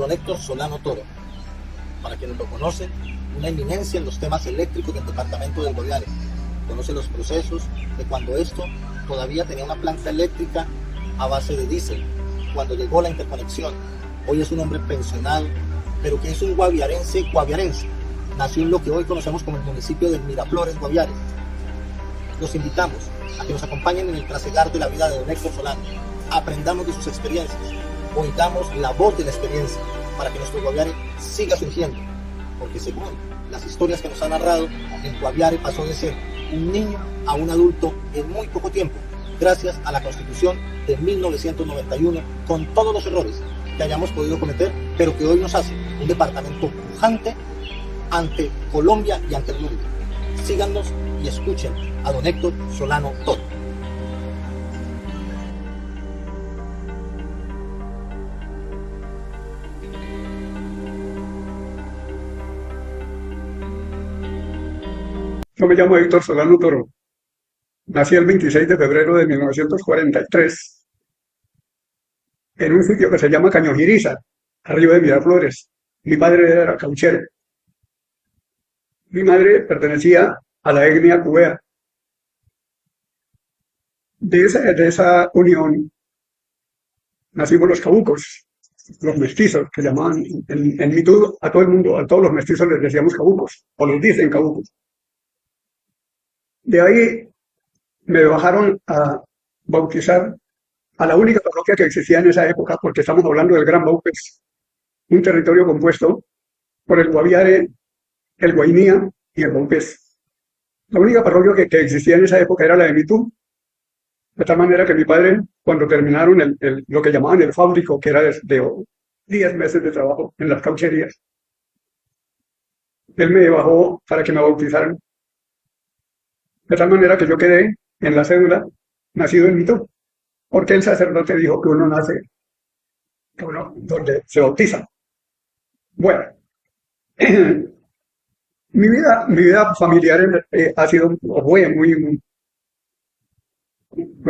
don Héctor Solano Toro. Para quienes lo conocen, una eminencia en los temas eléctricos del departamento del Guaviare. Conoce los procesos de cuando esto todavía tenía una planta eléctrica a base de diésel, cuando llegó la interconexión. Hoy es un hombre pensionado, pero que es un guaviarense. Nació en lo que hoy conocemos como el municipio de Miraflores, Guaviare. Los invitamos a que nos acompañen en el trasegar de la vida de don Héctor Solano. Aprendamos de sus experiencias, oigamos la voz de la experiencia, para que nuestro Guaviare siga surgiendo. Porque según las historias que nos han narrado, el Guaviare pasó de ser un niño a un adulto en muy poco tiempo, gracias a la Constitución de 1991, con todos los errores que hayamos podido cometer, pero que hoy nos hace un departamento pujante ante Colombia y ante el mundo. Síganos y escuchen a don Héctor Solano Toro. Yo me llamo Héctor Solano Toro. Nací el 26 de febrero de 1943 en un sitio que se llama Cañojiriza, arriba de Miraflores. Mi padre era cauchero. Mi madre pertenecía a la etnia cubea. De esa unión nacimos los cabucos, los mestizos, que llamaban en Mitud a todo el mundo, a todos los mestizos les decíamos cabucos, o les dicen cabucos. De ahí me bajaron a bautizar a la única parroquia que existía en esa época, porque estamos hablando del Gran Baupés, un territorio compuesto por el Guaviare, el Guainía y el Baupés. La única parroquia que existía en esa época era la de Mitú, de tal manera que mi padre, cuando terminaron lo que llamaban el fábrico, que era de 10 meses de trabajo en las caucherías, él me bajó para que me bautizaran. De tal manera que yo quedé en la cédula nacido en Mitú, porque el sacerdote dijo que uno nace, donde se bautiza. Bueno, mi vida familiar ha sido, fue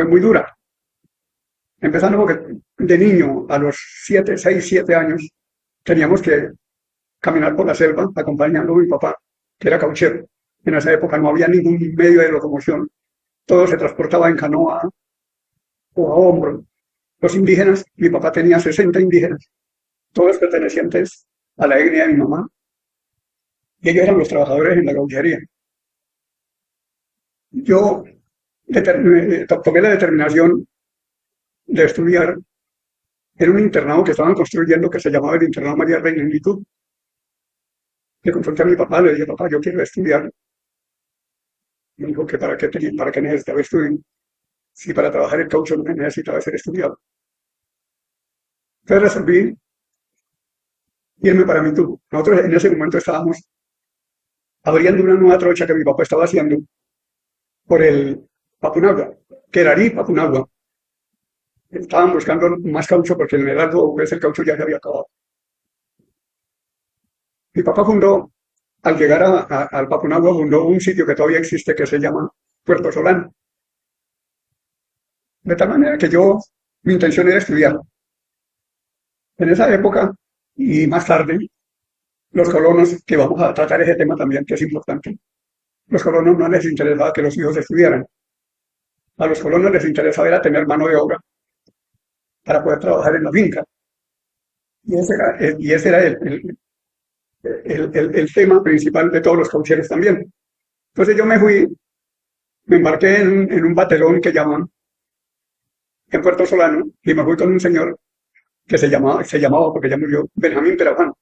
muy dura. Empezando porque de niño, a los 6, 7 años, teníamos que caminar por la selva acompañando a mi papá, que era cauchero. En esa época no había ningún medio de locomoción. Todo se transportaba en canoa o a hombro. Los indígenas, mi papá tenía 60 indígenas, todos pertenecientes a la etnia de mi mamá. Y ellos eran los trabajadores en la gauchería. Yo tomé la determinación de estudiar en un internado que estaban construyendo, que se llamaba el Internado María Reina en Mitú. Le consulté a mi papá, le dije, papá, yo quiero estudiar. Me dijo que para qué necesitaba estudio. Si para trabajar el caucho no necesitaba ser estudiado. Entonces resolví irme para Mitú. Nosotros en ese momento estábamos abriendo una nueva trocha que mi papá estaba haciendo por el Papunagua, Querarí, Papunagua. Estaban buscando más caucho porque en el Heraldo el caucho ya se había acabado. Mi papá fundó, al llegar al Papunagua, fundó un sitio que todavía existe que se llama Puerto Solano. De tal manera que mi intención era estudiar. En esa época y más tarde, los colonos, que vamos a tratar ese tema también, que es importante, los colonos no les interesaba que los hijos estudiaran. A los colonos les interesaba era tener mano de obra para poder trabajar en la finca. Y ese era el tema principal de todos los caucheros también. Entonces yo me embarqué en un batelón que llaman en Puerto Solano, y me fui con un señor que se llamaba porque ya murió, Benjamín Perafán.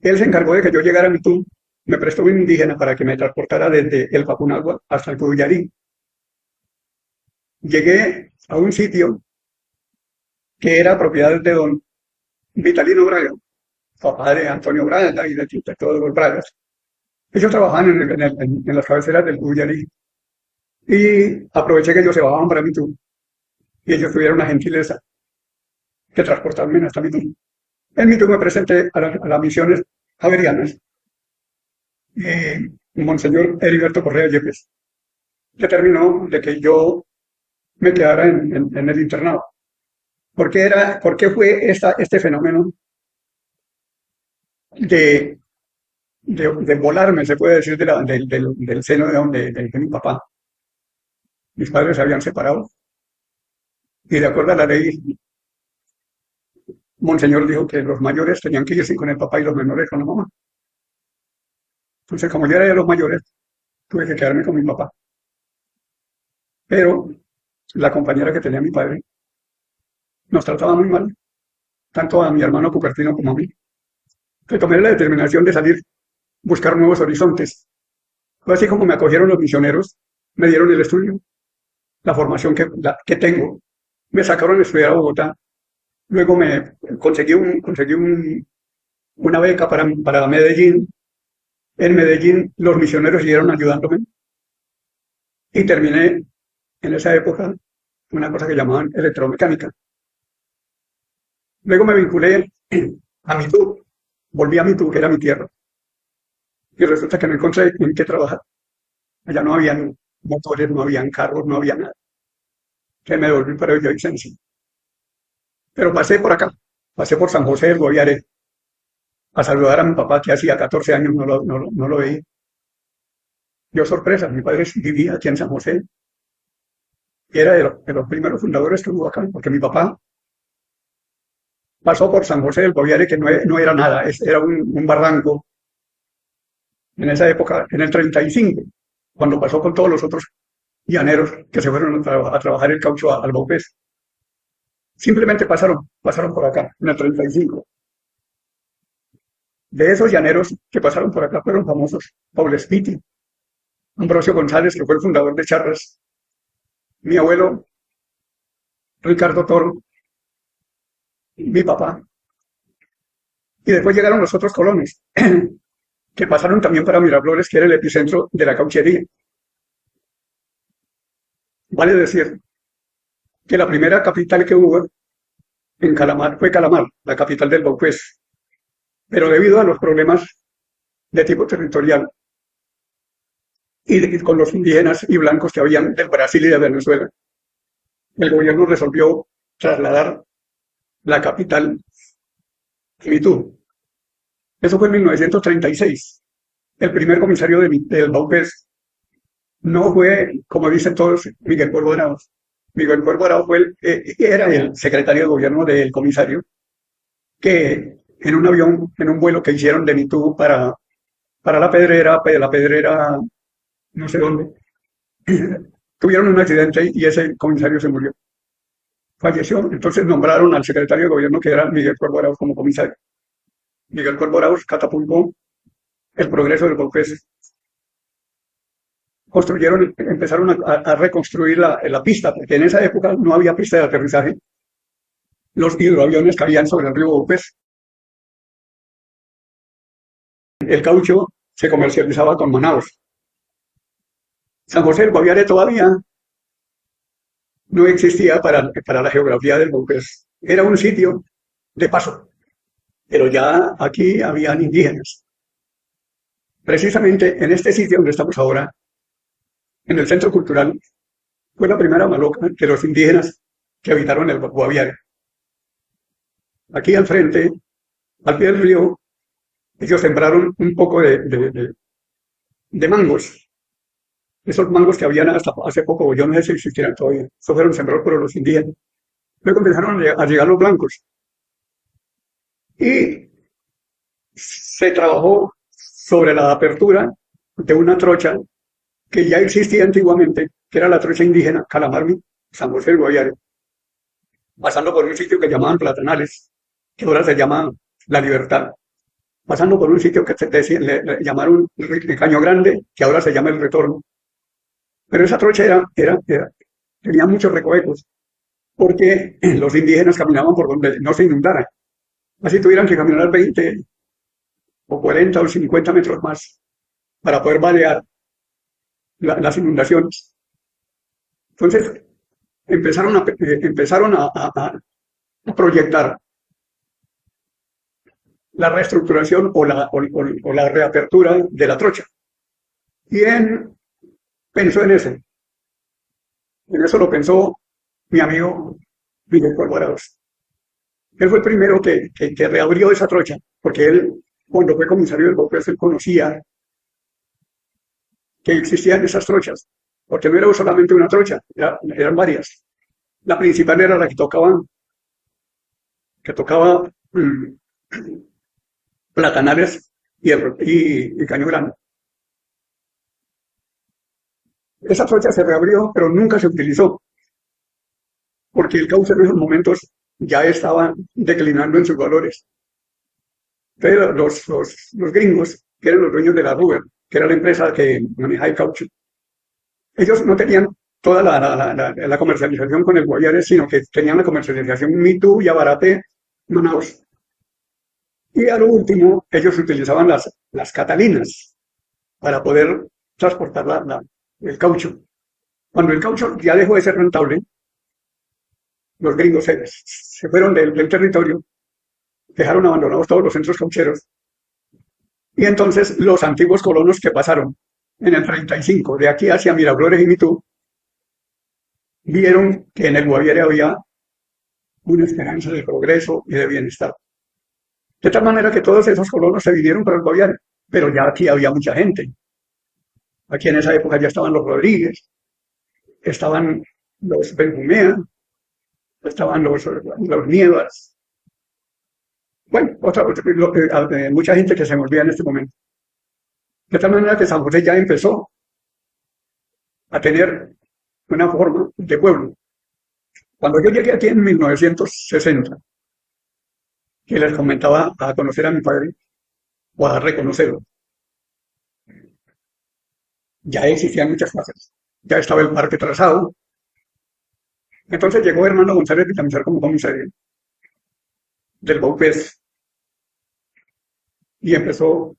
Él se encargó de que yo llegara a Mitú, me prestó un indígena para que me transportara desde el Papunagua hasta el Cudullarí. Llegué a un sitio que era propiedad de don Vitalino Braga, papá de Antonio Braga y de todos los Bragas. Ellos trabajaban en las cabeceras del Cudullarí. Y aproveché que ellos se bajaban para Mitú. Y ellos tuvieron la gentileza de transportarme hasta Mitú. En Mitú me presenté a las misiones javerianas. Monseñor Heriberto Correa Yepes determinó de que yo me quedara en el internado. por qué fue este fenómeno de, de volarme, se puede decir, del seno de mi papá? Mis padres se habían separado y de acuerdo a la ley, Monseñor dijo que los mayores tenían que irse con el papá y los menores con la mamá. Entonces, como yo era de los mayores, tuve que quedarme con mi papá. Pero la compañera que tenía mi padre nos trataba muy mal, tanto a mi hermano Cupertino como a mí. Entonces tomé la determinación de salir, buscar nuevos horizontes. Fue así como me acogieron los misioneros, me dieron el estudio, la formación que tengo. Me sacaron a estudiar a Bogotá. Luego me una beca para Medellín. En Medellín los misioneros siguieron ayudándome y terminé en esa época una cosa que llamaban electromecánica. Luego me vinculé a Mitú, volví a Mitú, que era mi tierra, y resulta que no encontré en qué trabajar. Allá no habían motores, no habían carros, no había nada. Que me volví para Villavicencio. Pero pasé por acá, pasé por San José del Guaviare a saludar a mi papá, que hacía 14 años no lo veía. Dio sorpresa, mi padre vivía aquí en San José y era de los primeros fundadores que hubo acá, porque mi papá pasó por San José del Guaviare, que no era nada, era un barranco en esa época, en el 35, cuando pasó con todos los otros llaneros que se fueron a trabajar el caucho al Baupés. Simplemente pasaron por acá, en el 35. De esos llaneros que pasaron por acá fueron famosos Paul Spiti, Ambrosio González, que fue el fundador de Charras, mi abuelo Ricardo Toro, mi papá. Y después llegaron los otros colonos, que pasaron también para Miraflores, que era el epicentro de la cauchería. Vale decir que la primera capital que hubo en Calamar fue Calamar, la capital del Baupés. Pero debido a los problemas de tipo territorial y con los indígenas y blancos que habían del Brasil y de Venezuela, el gobierno resolvió trasladar la capital a Mitú. Eso fue en 1936. El primer comisario del Baupés no fue, como dicen todos, Miguel Cuervo Arauz. Miguel Cuervo Arauz era el secretario de gobierno del comisario, que en un avión, en un vuelo que hicieron de Mitú para la Pedrera, no sé dónde, tuvieron un accidente y ese comisario se murió. Falleció, entonces nombraron al secretario de gobierno, que era Miguel Cuervo Arauz, como comisario. Miguel Cuervo Arauz catapultó el progreso del Baupés. Empezaron a reconstruir la pista, porque en esa época no había pista de aterrizaje. Los hidroaviones caían sobre el río Baupés. El caucho se comercializaba con Manaos. San José del Guaviare todavía no existía para la geografía del Baupés. Era un sitio de paso, pero ya aquí habían indígenas. Precisamente en este sitio donde estamos ahora, en el Centro Cultural, fue la primera maloca de los indígenas que habitaron el Guaviare. Aquí al frente, al pie del río, ellos sembraron un poco de mangos. Esos mangos que habían hasta hace poco, yo no sé si existieran todavía, esos fueron sembrados por los indígenas. Luego empezaron a llegar los blancos. Y se trabajó sobre la apertura de una trocha que ya existía antiguamente, que era la trocha indígena Calamarmi, San José del Guaviare, pasando por un sitio que llamaban Platanales, que ahora se llama La Libertad, pasando por un sitio que le llamaron Caño Grande, que ahora se llama El Retorno. Pero esa trocha tenía muchos recovecos, porque los indígenas caminaban por donde no se inundara. Así tuvieran que caminar 20 o 40 o 50 metros más para poder balear las inundaciones. Entonces empezaron a proyectar la reestructuración o la reapertura de la trocha. ¿Quién pensó en eso? En eso lo pensó mi amigo Miguel Cuervo Arauz. Él fue el primero que reabrió esa trocha, porque él, cuando fue comisario del BOPES, él conocía que existían esas trochas, porque no era solamente una trocha, eran varias. La principal era la que tocaba Platanales y Caño Grande. Esa trocha se reabrió, pero nunca se utilizó, porque el cauce en esos momentos ya estaba declinando en sus valores. Entonces los gringos, que eran los dueños de la Ruber, que era la empresa que manejaba el caucho, ellos no tenían toda la comercialización con el Guaviare, sino que tenían la comercialización Mitú, Yabarate, Manaus. Y a lo último, ellos utilizaban las Catalinas para poder transportar el caucho. Cuando el caucho ya dejó de ser rentable, los gringos se fueron del territorio, dejaron abandonados todos los centros caucheros, y entonces los antiguos colonos que pasaron en el 35, de aquí hacia Miraflores y Mitú, vieron que en el Guaviare había una esperanza de progreso y de bienestar. De tal manera que todos esos colonos se vinieron para el Guaviare, pero ya aquí había mucha gente. Aquí en esa época ya estaban los Rodríguez, estaban los Benjumea, estaban los Nievas. Bueno, mucha gente que se me olvida en este momento. De tal manera que San José ya empezó a tener una forma de pueblo. Cuando yo llegué aquí en 1960, que les comentaba a conocer a mi padre, o a reconocerlo, ya existían muchas cosas. Ya estaba el parque trazado. Entonces llegó Hernando González Villamizar como comisario del BOPES y empezó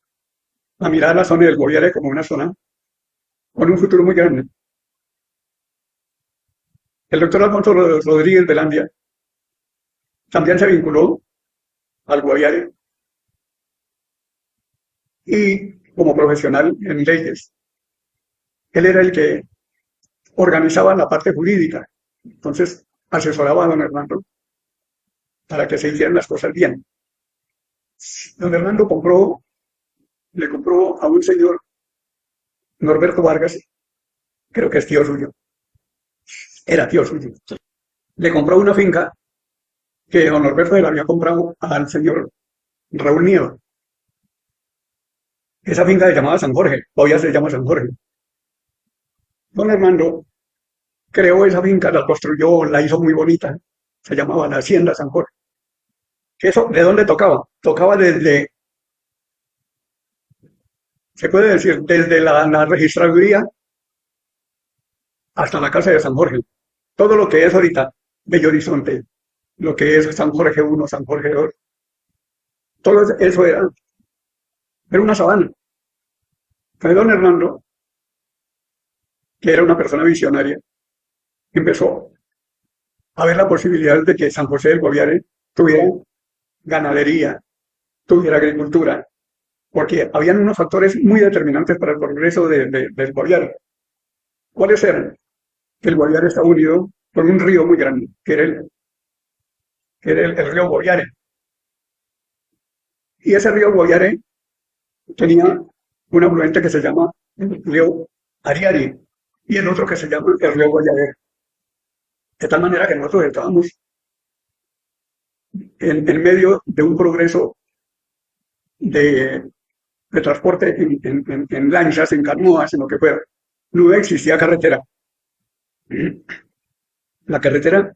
a mirar la zona del Guaviare como una zona con un futuro muy grande. El doctor Alfonso Rodríguez Velandia también se vinculó al Guaviare y como profesional en leyes. Él era el que organizaba la parte jurídica, entonces asesoraba a don Hernando para que se hicieran las cosas bien. Don Hernando le compró a un señor, Norberto Vargas, creo que es tío suyo, era tío suyo, le compró una finca que don Norberto le había comprado al señor Raúl Nieva. Esa finca se llamaba San Jorge, todavía se llama San Jorge. Don Hernando creó esa finca, la construyó, la hizo muy bonita, se llamaba la Hacienda San Jorge. ¿Eso de dónde tocaba? Tocaba desde, se puede decir, desde la registraduría hasta la casa de San Jorge. Todo lo que es ahorita Bello Horizonte, lo que es San Jorge I, San Jorge II, todo eso era una sabana. Entonces don Hernando, que era una persona visionaria, empezó a ver la posibilidad de que San José del Guaviare tuviera ganadería, tuviera agricultura, porque habían unos factores muy determinantes para el progreso del Guaviare. ¿Cuáles eran? Que el Guaviare estaba unido por un río muy grande, que era el río Guaviare. Y ese río Guaviare tenía un afluente que se llama el río Ariari y el otro que se llama el río Guaviare. De tal manera que nosotros estábamos en medio de un progreso de transporte en lanchas, en canoas, en lo que fuera. No existía carretera. La carretera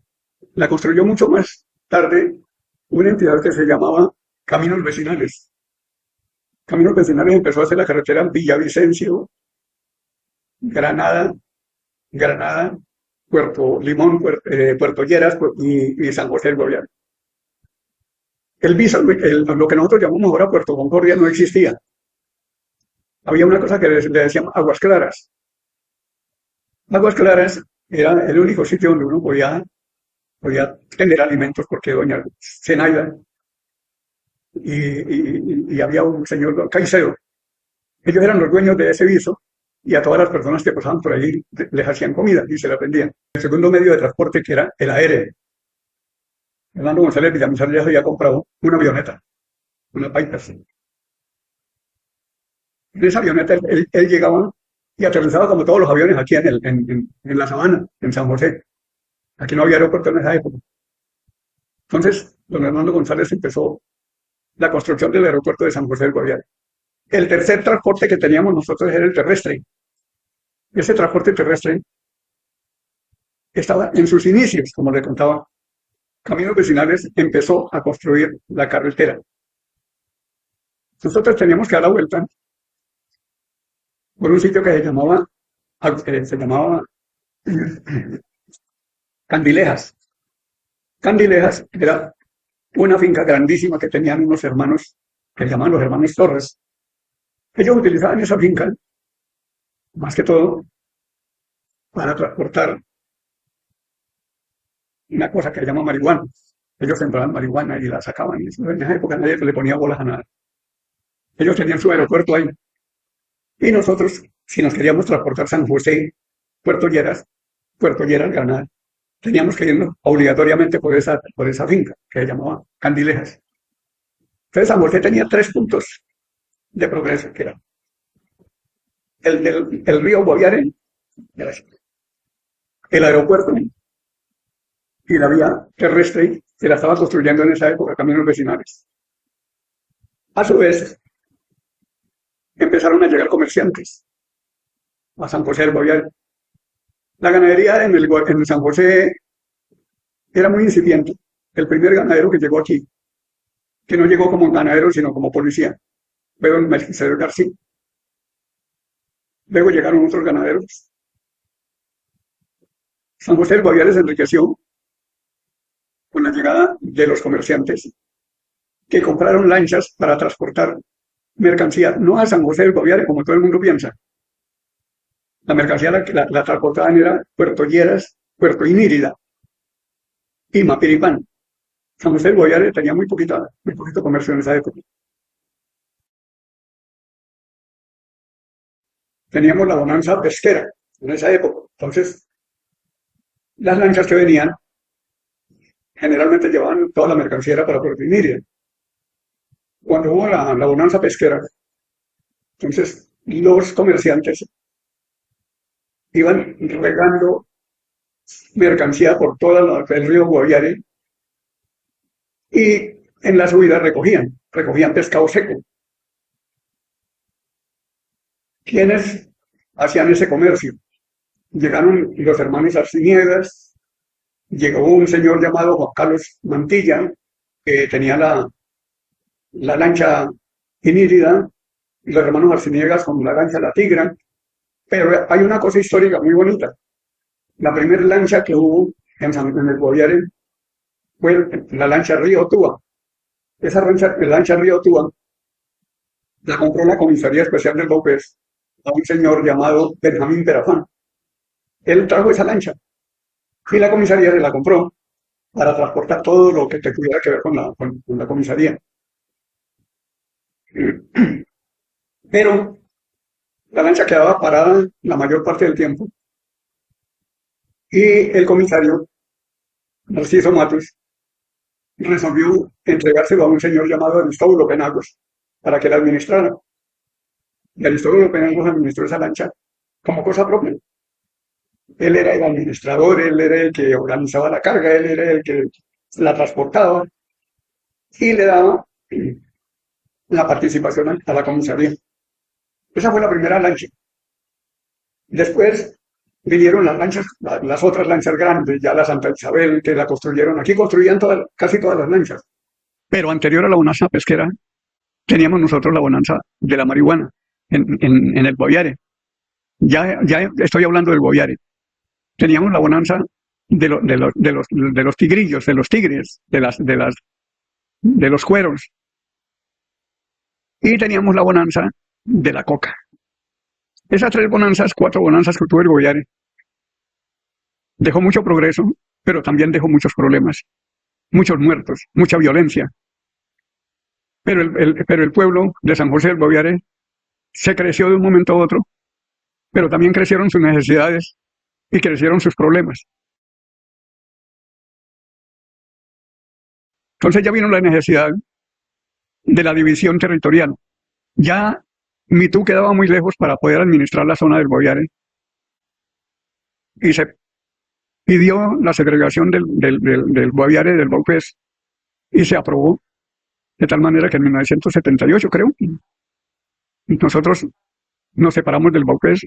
la construyó mucho más tarde una entidad que se llamaba Caminos Vecinales. Caminos Vecinales empezó a hacer la carretera Villavicencio, Granada, Puerto Limón, Puerto Lleras y San José del Guaviare. Lo que nosotros llamamos ahora Puerto Concordia no existía. Había una cosa que le decían Aguas Claras. Aguas Claras era el único sitio donde uno podía tener alimentos, porque doña Zenaida y había un señor Caicedo. Ellos eran los dueños de ese viso y a todas las personas que pasaban por ahí les hacían comida y se la vendían. El segundo medio de transporte, que era el aéreo. Hernando González Villamizar ya se había comprado una avioneta, una Piper. En esa avioneta él llegaba y aterrizaba como todos los aviones aquí en la sabana, en San José. Aquí no había aeropuerto en esa época. Entonces, don Hernando González empezó la construcción del aeropuerto de San José del Guaviare. El tercer transporte que teníamos nosotros era el terrestre. Ese transporte terrestre estaba en sus inicios, como le contaba. Caminos Vecinales empezó a construir la carretera. Nosotros teníamos que dar la vuelta por un sitio que se llamaba Candilejas. Candilejas era una finca grandísima que tenían unos hermanos que se llamaban los hermanos Torres. Ellos utilizaban esa finca, más que todo, para transportar una cosa que se llama marihuana. Ellos sembraban marihuana y la sacaban. Y en esa época nadie le ponía bolas a nada. Ellos tenían su aeropuerto ahí. Y nosotros, si nos queríamos transportar San José, Puerto Lleras, Granada, teníamos que irnos obligatoriamente por esa finca que se llamaba Candilejas. Entonces San José tenía 3 puntos de progreso, que era el río Guaviare, el aeropuerto y la vía terrestre que la estaba construyendo en esa época Caminos Vecinales. A su vez, empezaron a llegar comerciantes a San José del Guaviare. La ganadería en San José era muy incipiente. El primer ganadero que llegó aquí, que no llegó como ganadero, sino como policía, fue don Melquisedec García. Luego llegaron otros ganaderos. San José del Guaviare se enriqueció con la llegada de los comerciantes que compraron lanchas para transportar mercancía, no a San José del Guaviare como todo el mundo piensa. La mercancía la transportaban era Puerto Lleras, Puerto Inírida y Mapiripán. San José del Guaviare tenía muy poquito comercio en esa época. Teníamos la bonanza pesquera en esa época. Entonces, las lanchas que venían generalmente llevaban toda la mercancía para Puerto Inírida. Cuando hubo la bonanza pesquera, entonces los comerciantes iban regando mercancía por todo el río Guaviare y en la subida recogían pescado seco. ¿Quiénes hacían ese comercio? Llegaron los hermanos Arciniegas, llegó un señor llamado Juan Carlos Mantilla, que tenía la lancha Inírida, y los hermanos Arciniegas con la lancha La Tigra. Pero hay una cosa histórica muy bonita. La primera lancha que hubo en el Guaviare fue la lancha Río Túa. Esa lancha Río Túa la compró la Comisaría Especial de López a un señor llamado Benjamín Perafán. Él trajo esa lancha y la comisaría se la compró para transportar todo lo que tuviera que ver con la comisaría. Pero la lancha quedaba parada la mayor parte del tiempo y el comisario Narciso Matos resolvió entregárselo a un señor llamado Aristóbulo Penagos para que la administrara. Y Aristóbulo Penagos administró esa lancha como cosa propia. Él era el administrador, él era el que organizaba la carga, él era el que la transportaba y le daba la participación a la comisaría. Esa fue la primera lancha. Después vinieron las otras lanchas grandes, ya la Santa Isabel, que la construyeron. Aquí construían casi todas las lanchas. Pero anterior a la bonanza pesquera, teníamos nosotros la bonanza de la marihuana en el Guaviare. Ya estoy hablando del Guaviare. Teníamos la bonanza de los tigrillos, de los tigres, de los cueros. Y teníamos la bonanza de la coca. Esas 4 bonanzas que tuvo el Guaviare, dejó mucho progreso, pero también dejó muchos problemas, muchos muertos, mucha violencia. Pero el pueblo de San José del Guaviare se creció de un momento a otro, pero también crecieron sus necesidades y crecieron sus problemas. Entonces ya vino la necesidad de la división territorial. Ya Mitú quedaba muy lejos para poder administrar la zona del Guaviare y se pidió la segregación del Guaviare, del Baupés, y se aprobó, de tal manera que en 1978, creo, nosotros nos separamos del Baupés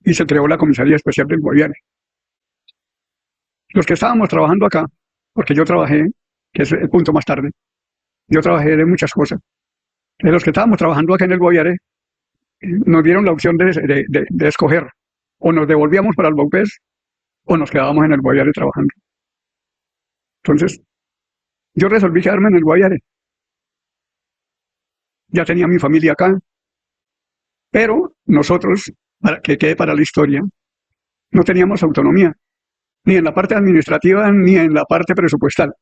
y se creó la Comisaría Especial del Guaviare. Los que estábamos trabajando acá, porque yo trabajé, que es el punto más tarde, yo trabajé de muchas cosas. De los que estábamos trabajando acá en el Guaviare, nos dieron la opción de escoger, o nos devolvíamos para el Baupés, o nos quedábamos en el Guaviare trabajando. Entonces, yo resolví quedarme en el Guaviare. Ya tenía mi familia acá, pero nosotros, para que quede para la historia, no teníamos autonomía, ni en la parte administrativa, ni en la parte presupuestal.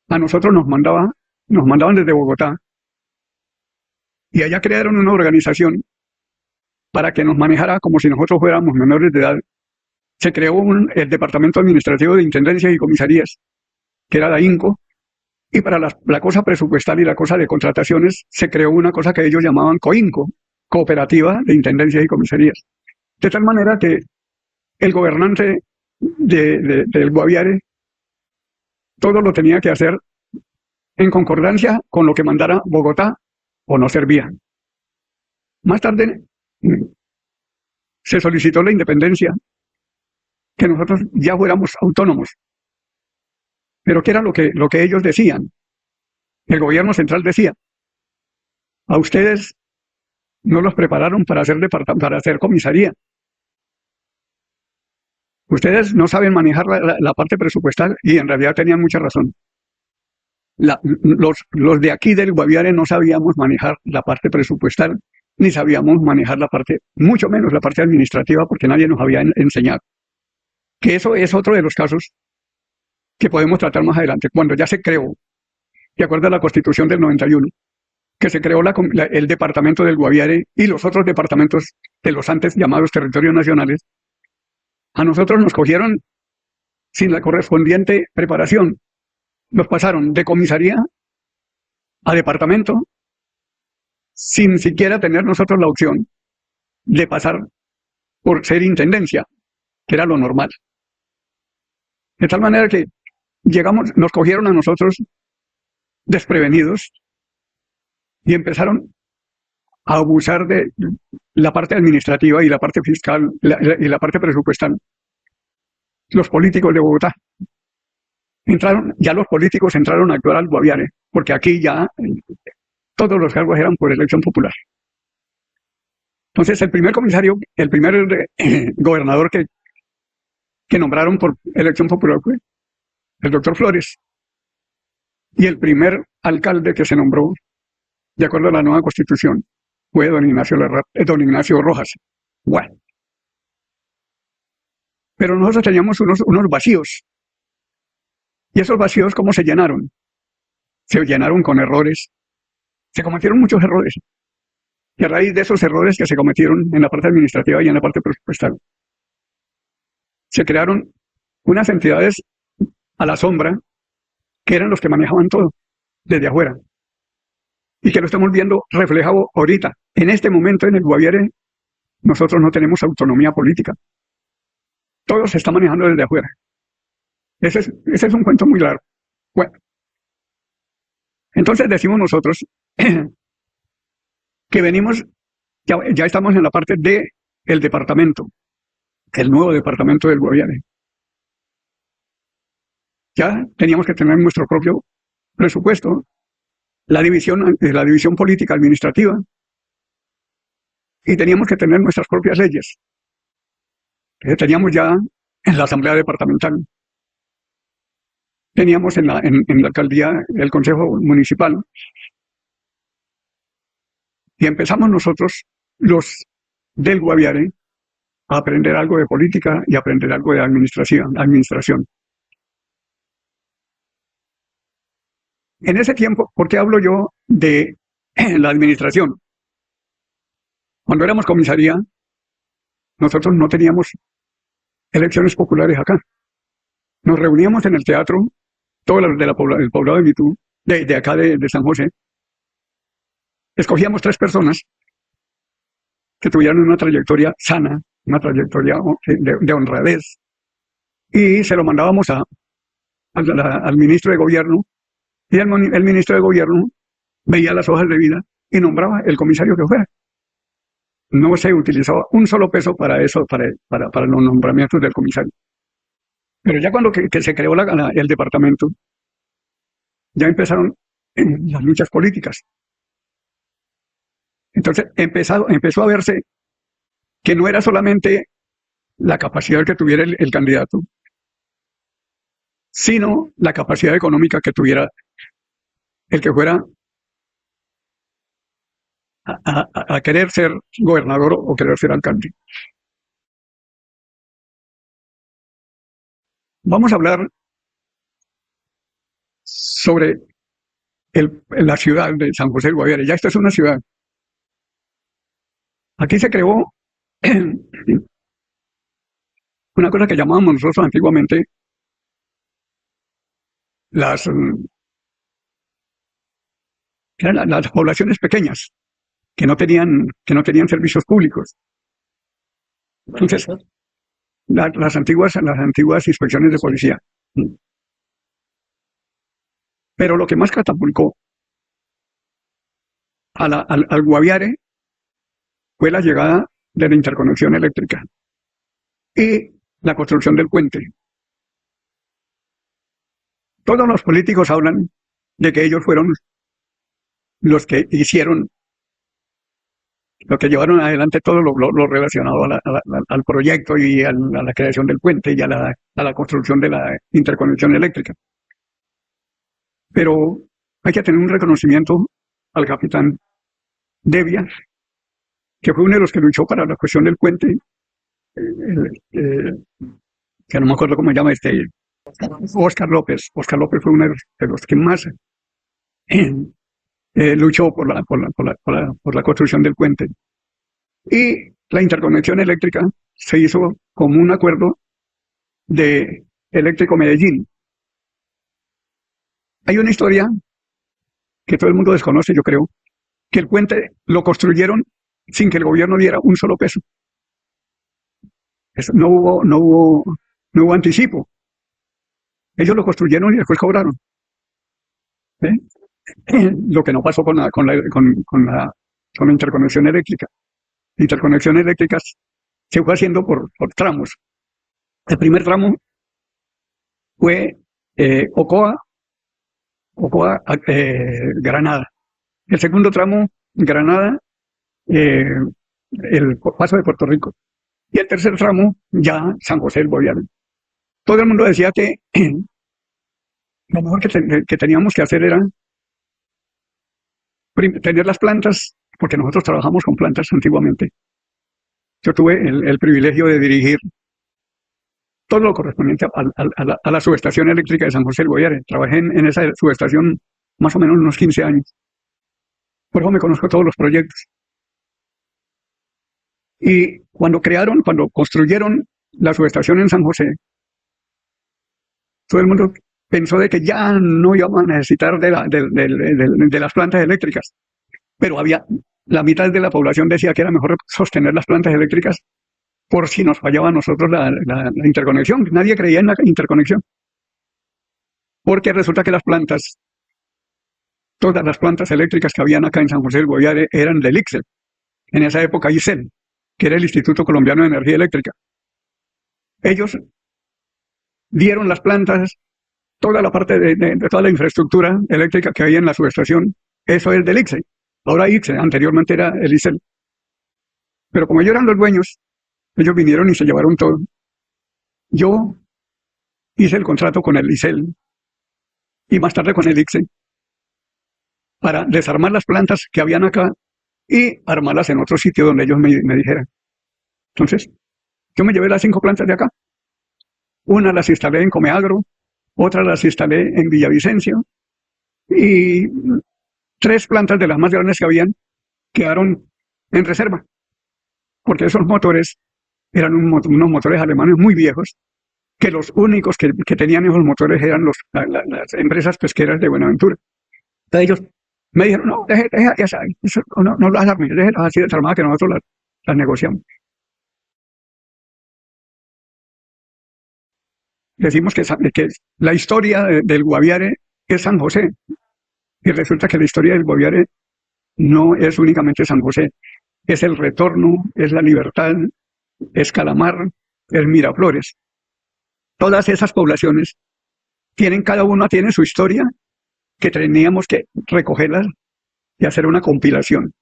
A nosotros nos mandaban desde Bogotá, y allá crearon una organización para que nos manejara como si nosotros fuéramos menores de edad. Se creó el Departamento Administrativo de Intendencias y Comisarías, que era la INCO, y para la cosa presupuestal y la cosa de contrataciones se creó una cosa que ellos llamaban COINCO, Cooperativa de Intendencias y Comisarías. De tal manera que el gobernante del Guaviare todo lo tenía que hacer en concordancia con lo que mandara Bogotá, o no servía. Más tarde se solicitó la independencia, que nosotros ya fuéramos autónomos. Pero ¿qué era lo que ellos decían? El gobierno central decía: a ustedes no los prepararon para hacer comisaría. Ustedes no saben manejar la parte presupuestal, y en realidad tenían mucha razón. Los de aquí del Guaviare no sabíamos manejar la parte presupuestal, ni sabíamos manejar mucho menos la parte administrativa, porque nadie nos había enseñado. Que eso es otro de los casos que podemos tratar más adelante, cuando ya se creó, de acuerdo a la Constitución del 91, que se creó el departamento del Guaviare y los otros departamentos de los antes llamados territorios nacionales. A nosotros nos cogieron sin la correspondiente preparación. Nos pasaron de comisaría a departamento sin siquiera tener nosotros la opción de pasar por ser intendencia, que era lo normal. De tal manera que nos cogieron a nosotros desprevenidos y empezaron a abusar de la parte administrativa y la parte fiscal y la parte presupuestal. Los políticos de Bogotá los políticos entraron a actuar al Guaviare, porque aquí ya todos los cargos eran por elección popular. Entonces el primer gobernador que nombraron por elección popular fue el doctor Flores, y el primer alcalde que se nombró, de acuerdo a la nueva Constitución, fue don Ignacio Rojas. Bueno, pero nosotros teníamos unos vacíos, y esos vacíos, ¿cómo se llenaron? Se llenaron con errores. Se cometieron muchos errores, y a raíz de esos errores que se cometieron en la parte administrativa y en la parte presupuestal, se crearon unas entidades a la sombra, que eran los que manejaban todo desde afuera, y que lo estamos viendo reflejado ahorita. En este momento en el Guaviare nosotros no tenemos autonomía política, todo se está manejando desde afuera. Ese es un cuento muy largo. Bueno, entonces decimos nosotros que venimos, ya estamos en la parte del departamento, el nuevo departamento del Guaviare. Ya teníamos que tener nuestro propio presupuesto, la división política administrativa, y teníamos que tener nuestras propias leyes. Teníamos ya en la asamblea departamental, teníamos en la alcaldía el consejo municipal, y empezamos nosotros, los del Guaviare, a aprender algo de política y aprender algo de administración. En ese tiempo, ¿por qué hablo yo de la administración? Cuando éramos comisaría, nosotros no teníamos elecciones populares acá. Nos reuníamos en el teatro todo el poblado de Mitú, de acá de San José, escogíamos 3 personas que tuvieran una trayectoria sana, una trayectoria de honradez, y se lo mandábamos al ministro de gobierno, y el ministro de gobierno veía las hojas de vida y nombraba el comisario que fuera. No se utilizaba un solo peso para eso, para los nombramientos del comisario. Pero ya cuando que se creó el departamento, ya empezaron las luchas políticas. Entonces empezó a verse que no era solamente la capacidad que tuviera el candidato, sino la capacidad económica que tuviera el que fuera a querer ser gobernador o querer ser alcalde. Vamos a hablar sobre la ciudad de San José del Guaviare. Ya esta es una ciudad. Aquí se creó una cosa que llamábamos nosotros antiguamente eran las poblaciones pequeñas que no tenían servicios públicos. Entonces, las antiguas inspecciones de policía. Pero lo que más catapultó al Guaviare fue la llegada de la interconexión eléctrica y la construcción del puente. Todos los políticos hablan de que ellos fueron los que hicieron, los que llevaron adelante todo lo relacionado al proyecto y a la creación del puente y a la construcción de la interconexión eléctrica. Pero hay que tener un reconocimiento al capitán Devia, que fue uno de los que luchó para la cuestión del puente, que no me acuerdo cómo se llama Óscar López. Óscar López fue uno de los que más luchó por la construcción del puente. Y la interconexión eléctrica se hizo como un acuerdo de Eléctrico Medellín. Hay una historia que todo el mundo desconoce, yo creo, que el puente lo construyeron sin que el gobierno diera un solo peso. No hubo anticipo. Ellos lo construyeron y después cobraron. ¿Eh? Lo que no pasó con la interconexión eléctrica. La interconexión eléctrica se fue haciendo por tramos. El primer tramo fue Ocoa, Granada. El segundo tramo, Granada, el paso de Puerto Rico. Y el tercer tramo, ya San José del Guaviare. Todo el mundo decía que lo mejor que teníamos que hacer era tener las plantas, porque nosotros trabajamos con plantas antiguamente. Yo tuve el privilegio de dirigir todo lo correspondiente a la subestación eléctrica de San José del Guaviare. Trabajé en esa subestación más o menos unos 15 años. Por eso me conozco todos los proyectos. Y cuando construyeron la subestación en San José, todo el mundo pensó de que ya no íbamos a necesitar de las plantas eléctricas. Pero la mitad de la población decía que era mejor sostener las plantas eléctricas por si nos fallaba a nosotros la interconexión. Nadie creía en la interconexión. Porque resulta que todas las plantas eléctricas que habían acá en San José del Guaviare eran del ICSEL. En esa época ICEL, que era el Instituto Colombiano de Energía Eléctrica. Ellos dieron las plantas, toda la parte de toda la infraestructura eléctrica que había en la subestación, eso es del ICSEL. Ahora ICSEL, anteriormente era el ICEL. Pero como ellos eran los dueños, ellos vinieron y se llevaron todo. Yo hice el contrato con el ICEL y más tarde con el ICSEL para desarmar las plantas que habían acá y armarlas en otro sitio donde ellos me dijeran. Entonces, yo me llevé las 5 plantas de acá. Una las instalé en Comeagro, otra las instalé en Villavicencio y 3 plantas de las más grandes que habían quedaron en reserva, porque esos motores eran unos motores alemanes muy viejos que los únicos que tenían esos motores eran las empresas pesqueras de Buenaventura. Entonces ellos me dijeron, no, deje eso, no las armes, déjelas así desarmadas que nosotros las negociamos. Decimos que la historia del Guaviare es San José, y resulta que la historia del Guaviare no es únicamente San José, es el Retorno, es La Libertad, es Calamar, es Miraflores. Todas esas poblaciones cada una tiene su historia, que teníamos que recogerlas y hacer una compilación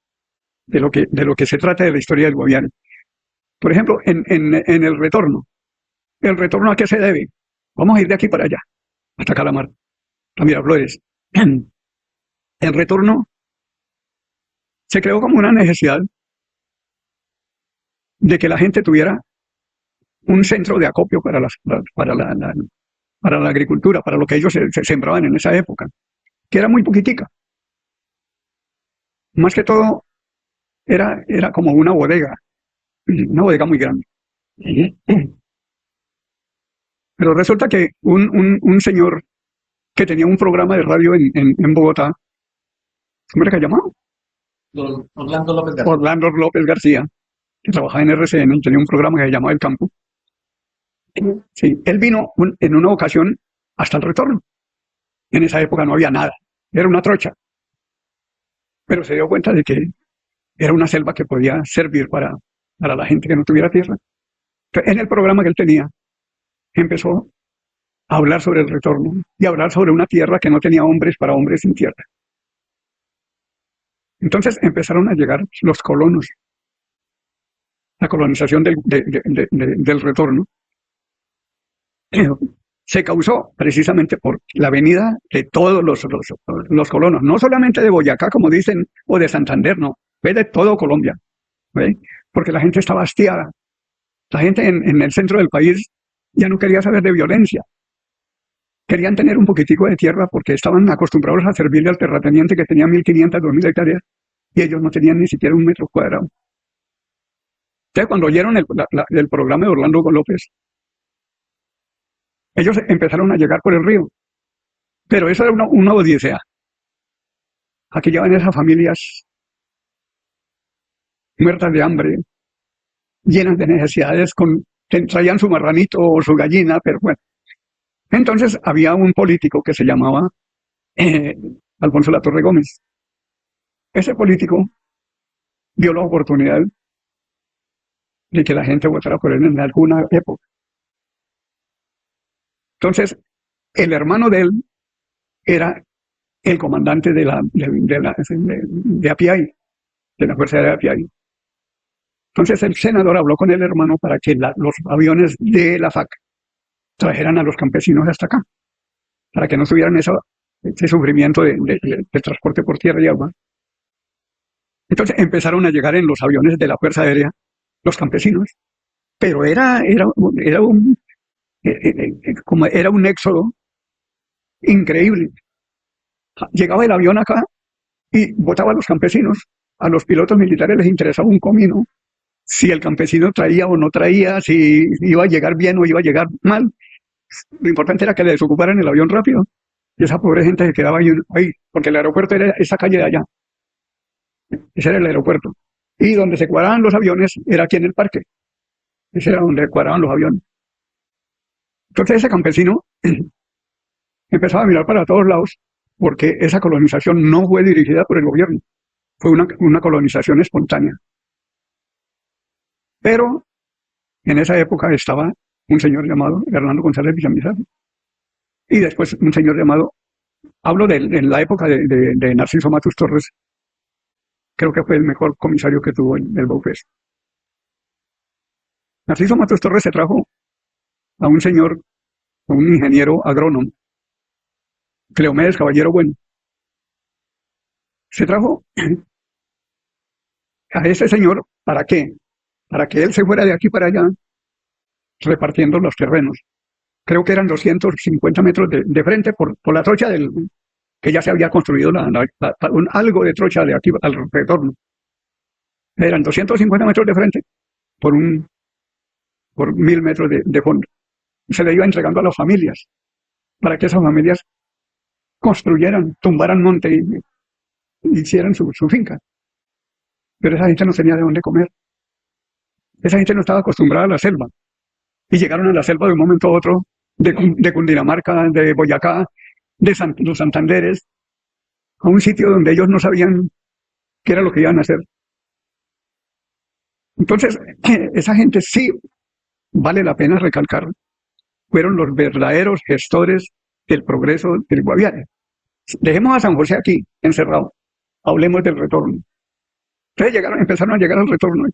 de lo que se trata de la historia del Guaviare. Por ejemplo, en el ¿el retorno a qué se debe? Vamos a ir de aquí para allá, hasta Calamar, a Miraflores. El retorno se creó como una necesidad de que la gente tuviera un centro de acopio para la agricultura, para lo que ellos se sembraban en esa época, que era muy poquitica. Más que todo, era como una bodega muy grande. Pero resulta que un señor que tenía un programa de radio en Bogotá, ¿cómo era que se llamaba? Orlando López García. Orlando López García, que trabajaba en RCN y tenía un programa que se llamaba El Campo. Sí, él vino en una ocasión hasta el Retorno. En esa época no había nada, era una trocha. Pero se dio cuenta de que era una selva que podía servir para la gente que no tuviera tierra. Entonces, en el programa que él tenía, empezó a hablar sobre el retorno y a hablar sobre una tierra que no tenía hombres para hombres sin tierra. Entonces empezaron a llegar los colonos, la colonización del retorno. Se causó precisamente por la venida de todos los colonos, no solamente de Boyacá, como dicen, o de Santander, no, fue de todo Colombia, ¿ve? Porque la gente estaba hastiada. La gente en el centro del país ya no quería saber de violencia. Querían tener un poquitico de tierra porque estaban acostumbrados a servirle al terrateniente que tenía 1.500, 2.000 hectáreas y ellos no tenían ni siquiera un metro cuadrado. Entonces, cuando oyeron el programa de Orlando López, ellos empezaron a llegar por el río. Pero eso era una odisea. Aquí llevan esas familias muertas de hambre, llenas de necesidades, traían su marranito o su gallina, pero bueno. Entonces había un político que se llamaba Alfonso Latorre Gómez. Ese político dio la oportunidad de que la gente votara por él en alguna época. Entonces, el hermano de él era el comandante de Apiay, de la Fuerza Aérea de Apiay. Entonces el senador habló con el hermano para que los aviones de la FAC trajeran a los campesinos hasta acá, para que no tuvieran ese sufrimiento de transporte por tierra y agua. Entonces empezaron a llegar en los aviones de la Fuerza Aérea los campesinos, pero era un éxodo increíble. Llegaba el avión acá y botaba a los campesinos. A los pilotos militares les interesaba un comino si el campesino traía o no traía, si iba a llegar bien o iba a llegar mal. Lo importante era que le desocuparan el avión rápido. Y esa pobre gente se quedaba ahí, porque el aeropuerto era esa calle de allá. Ese era el aeropuerto. Y donde se cuadraban los aviones era aquí en el parque. Ese era donde cuadraban los aviones. Entonces ese campesino empezaba a mirar para todos lados, porque esa colonización no fue dirigida por el gobierno. Fue una colonización espontánea. Pero en esa época estaba un señor llamado Hernando González Villamizar. Y después un señor llamado, hablo en la época de Narciso Matus Torres, creo que fue el mejor comisario que tuvo el Baupés. Narciso Matus Torres se trajo a un señor, a un ingeniero agrónomo, Cleomedes Caballero Bueno. Se trajo a ese señor, ¿para qué? Para que él se fuera de aquí para allá repartiendo los terrenos. Creo que eran 250 metros de frente por la trocha que ya se había construido algo de trocha de aquí al retorno. Eran 250 metros de frente por 1.000 metros de fondo. se le iba entregando a las familias, para que esas familias construyeran, tumbaran monte y hicieran su finca. Pero esa gente no tenía de dónde comer. Esa gente no estaba acostumbrada a la selva. Y llegaron a la selva de un momento a otro, de Cundinamarca, de Boyacá, de los Santanderes, a un sitio donde ellos no sabían qué era lo que iban a hacer. Entonces, esa gente sí vale la pena recalcar, fueron los verdaderos gestores del progreso del Guaviare. Dejemos a San José aquí, encerrado. Hablemos del retorno. Entonces empezaron a llegar al retorno,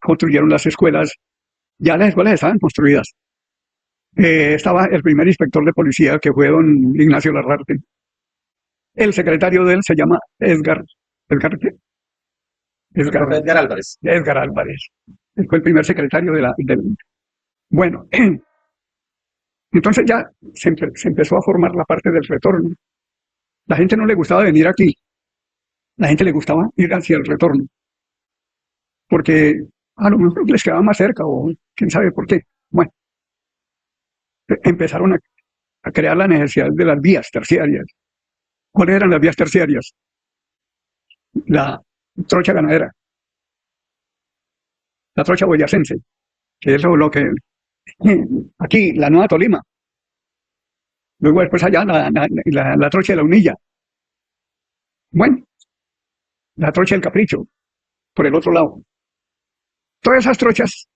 construyeron las escuelas. Ya las escuelas estaban construidas. Estaba el primer inspector de policía, que fue don Ignacio Larrarte. El secretario de él se llama Edgar Álvarez. Edgar Álvarez. Él fue el primer secretario Bueno, entonces ya se empezó a formar la parte del retorno. La gente no le gustaba venir aquí. La gente le gustaba ir hacia el retorno. Porque a lo mejor les quedaba más cerca, o quién sabe por qué. Bueno, empezaron a crear la necesidad de las vías terciarias. ¿Cuáles eran las vías terciarias? La trocha ganadera, la trocha boyacense, que es lo que aquí, la Nueva Tolima. Luego después allá la trocha de la Unilla. Bueno, la trocha del Capricho, por el otro lado. Todas esas trochas,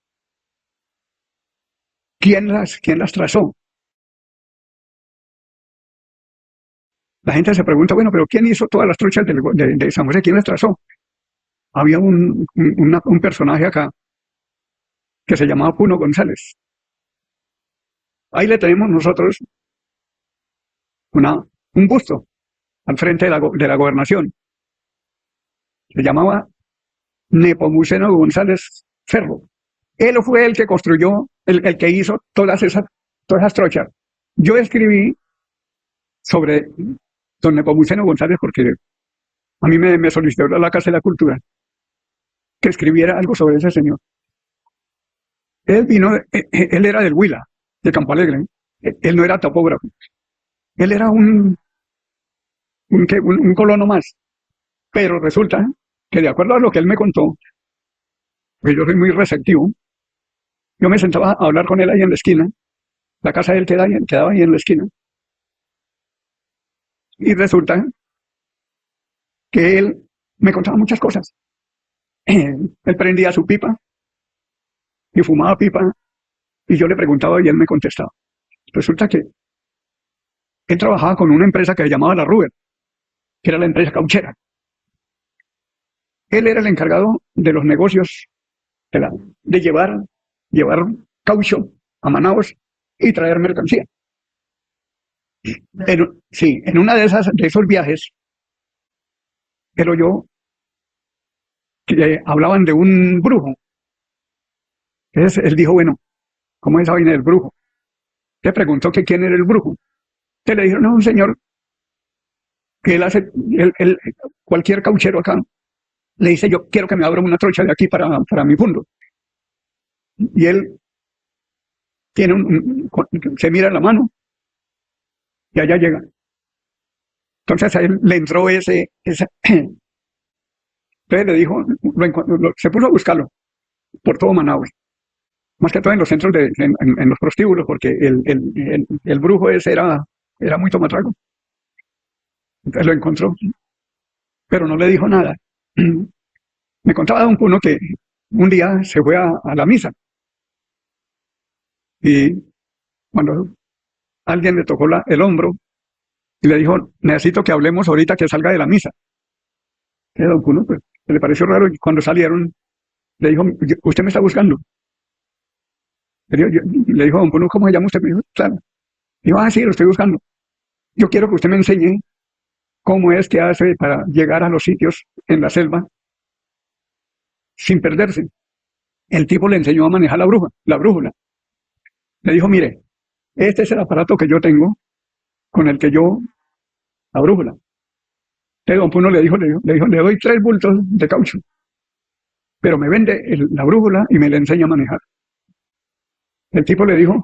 ¿quién las trazó? La gente se pregunta, bueno, pero ¿quién hizo todas las trochas de San José? ¿Quién las trazó? Había un personaje acá que se llamaba Puno González. Ahí le tenemos nosotros un busto al frente de la gobernación. Se llamaba Nepomuceno González Ferro. Él fue el que construyó, el que hizo todas esas trochas. Yo escribí sobre don Nepomuceno González porque a mí me solicitó la Casa de la Cultura que escribiera algo sobre ese señor. Él era del Huila, de Campo Alegre. Él no era topógrafo. Él era un colono más. Pero resulta que, de acuerdo a lo que él me contó, porque yo soy muy receptivo, yo me sentaba a hablar con él ahí en la esquina. La casa de él quedaba ahí en la esquina. Y resulta que él me contaba muchas cosas. Él prendía su pipa y fumaba pipa, y yo le preguntaba y él me contestaba. Resulta que él trabajaba con una empresa que se llamaba La Ruber, que era la empresa cauchera. Él era el encargado de los negocios de llevar caucho a Manaos y traer mercancía. En una de esos viajes, él oyó que hablaban de un brujo. Entonces él dijo, bueno, ¿cómo es esa vaina del brujo? Le preguntó que quién era el brujo. Entonces le dijeron, no, un señor que él hace, cualquier cauchero acá, le dice, yo quiero que me abra una trocha de aquí para mi fondo. Y él se mira en la mano y allá llega. Entonces a él le entró ese entonces le dijo, se puso a buscarlo por todo Manaus, más que todo en los centros, en los prostíbulos, porque el brujo ese era muy tomatrago. Entonces lo encontró, pero no le dijo nada. Me contaba don Puno que un día se fue a la misa, y cuando alguien le tocó el hombro y le dijo, necesito que hablemos ahorita que salga de la misa. Y don Puno, pues, le pareció raro, y cuando salieron, le dijo, ¿usted me está buscando? Le dijo a don Puno, ¿cómo se llama usted? Me dijo, claro. Dijo, sí, lo estoy buscando. Yo quiero que usted me enseñe cómo es que hace para llegar a los sitios en la selva sin perderse. El tipo le enseñó a manejar la brújula. Le dijo, mire, este es el aparato que yo tengo con el que la brújula. Entonces don Puno le dijo, le doy 3 bultos de caucho, pero me vende la brújula y me la enseña a manejar. El tipo le dijo,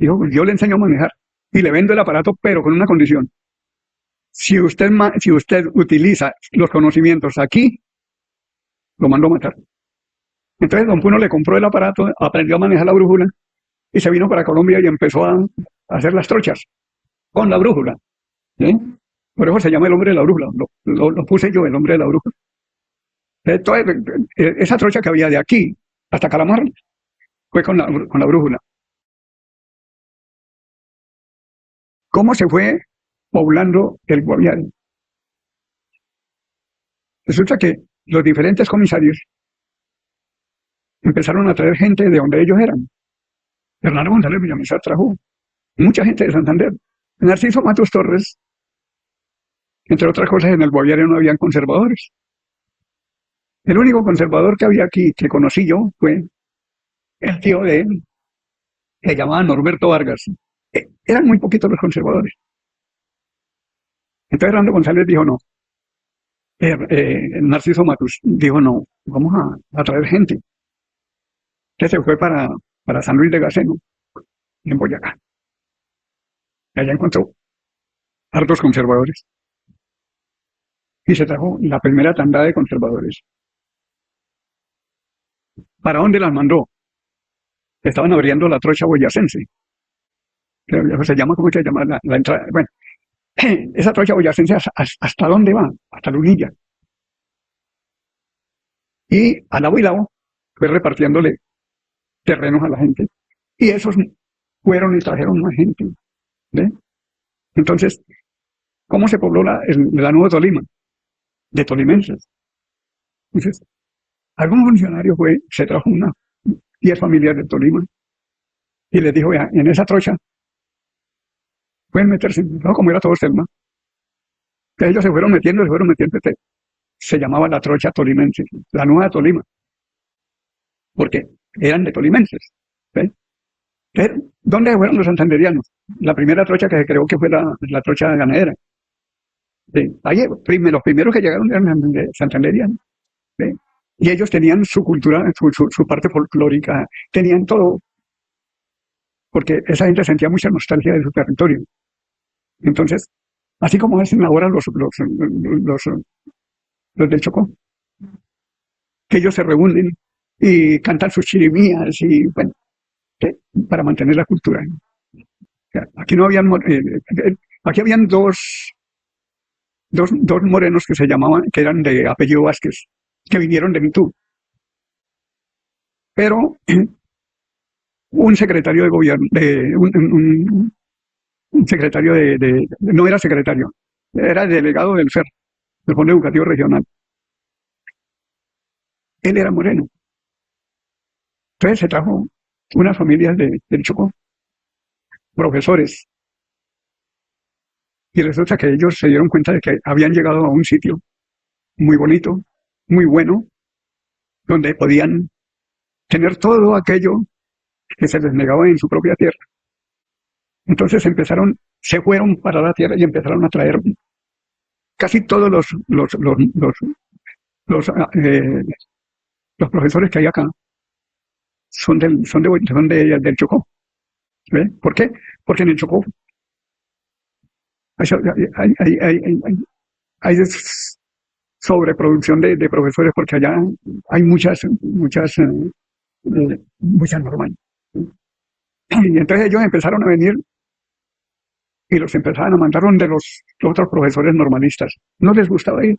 Dijo, pues yo le enseño a manejar y le vendo el aparato, pero con una condición. Si usted utiliza los conocimientos aquí, lo mando a matar. Entonces don Puno le compró el aparato, aprendió a manejar la brújula y se vino para Colombia y empezó a hacer las trochas con la brújula. ¿Sí? Por eso se llama el hombre de la brújula. Lo puse yo, el hombre de la brújula. Entonces, esa trocha que había de aquí hasta Calamar fue con la brújula. ¿Cómo se fue poblando el Guaviare? Resulta que los diferentes comisarios empezaron a traer gente de donde ellos eran. Bernardo González Villamizar trajo mucha gente de Santander. Narciso Matos Torres, entre otras cosas, en el Guaviare no habían conservadores. El único conservador que había aquí, que conocí yo, fue el tío de él, que se llamaba Norberto Vargas. Eran muy poquitos los conservadores. Entonces Hernando González dijo no. Narciso Matus dijo no, vamos a traer gente. Que se fue para San Luis de Gaceno, en Boyacá. Y allá encontró hartos conservadores. Y se trajo la primera tanda de conservadores. ¿Para dónde las mandó? Estaban abriendo la trocha boyacense. Se llama, ¿cómo se llama la entrada? Bueno, esa trocha boyacense, ¿hasta dónde va? Hasta Lunilla. Y a lado y lado fue repartiéndole terrenos a la gente. Y esos fueron y trajeron más gente. ¿Ve? Entonces, ¿cómo se pobló la Nueva Tolima? De tolimenses. Entonces, algún funcionario se trajo 10 familias de Tolima y les dijo, en esa trocha pueden meterse, no como era todo Selma. Entonces ellos se fueron metiendo, se llamaba la trocha tolimense, la Nueva Tolima, porque eran de tolimenses. ¿Ve? ¿Dónde fueron los santanderianos? La primera trocha que se creó que fue la trocha ganadera. Ahí, los primeros que llegaron eran santanderianos. ¿Ve? Y ellos tenían su cultura, su parte folclórica, tenían todo, porque esa gente sentía mucha nostalgia de su territorio. Entonces, así como hacen ahora los del Chocó, que ellos se reúnen y cantan sus chirimías y bueno, para mantener la cultura. Aquí no habían, aquí habían dos morenos que eran de apellido Vázquez, que vinieron de Mitú. Pero un secretario de gobierno, un secretario no era secretario, era delegado del FER, del Fondo Educativo Regional. Él era moreno. Entonces se trajo unas familias del Chocó, profesores. Y resulta que ellos se dieron cuenta de que habían llegado a un sitio muy bonito, muy bueno, donde podían tener todo aquello que se les negaba en su propia tierra. Entonces se fueron para la tierra y empezaron a traer casi todos los profesores que hay acá son del Chocó. ¿Ve? ¿Por qué? Porque en el Chocó hay sobreproducción de profesores, porque allá hay muchas normas. Y entonces ellos empezaron a venir y los empezaban a mandar donde los otros profesores normalistas. No les gustaba ir.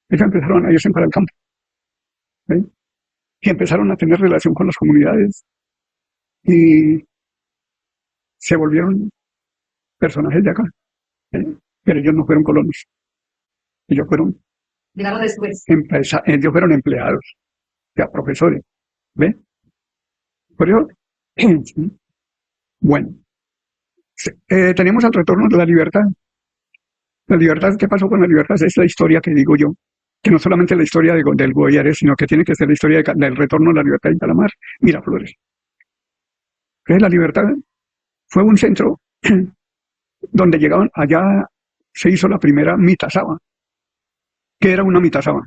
Ellos empezaron a irse para el campo. ¿Sí? Y empezaron a tener relación con las comunidades. Y se volvieron personajes de acá. ¿Sí? Pero ellos no fueron colonos. Ellos fueron, ellos fueron empleados, ya profesores. ¿Ve? Por eso, bueno, tenemos el retorno de la libertad. La libertad, ¿qué pasó con la libertad? Es la historia que digo yo, que no solamente la historia del Guaviare, sino que tiene que ser la historia del retorno de la libertad en Calamar, Miraflores. Entonces la libertad fue un centro donde llegaban, allá se hizo la primera mitazaba. ¿Qué era una mitazaba?